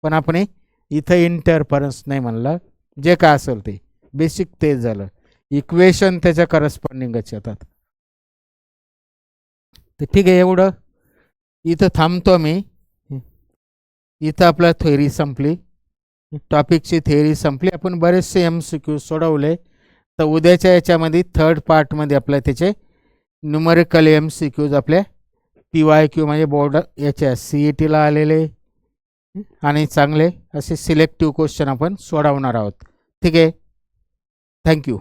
पण आपण इथं इंटरफरन्स नाही म्हणलं. जे काय असेल ते बेसिक तेच झालं, इक्वेशन त्याच्या करस्पॉन्डिंगच येतात. तर ठीक आहे, एवढं इथं थांबतो मी. इथं आपला थेअरी संपली, टॉपिकची थेअरी संपली. आपण बरेचसे MCQ सोडवले. तर उद्याच्या याच्यामध्ये थर्ड पार्टमध्ये आपल्या त्याचे न्यूमरिकल MCQज आपल्या PYQ म्हणजे बोर्ड याच्या CETला आलेले आणि चांगले असे सिलेक्टिव्ह क्वेश्चन आपण सोडवणार आहोत. ठीक आहे, थँक्यू.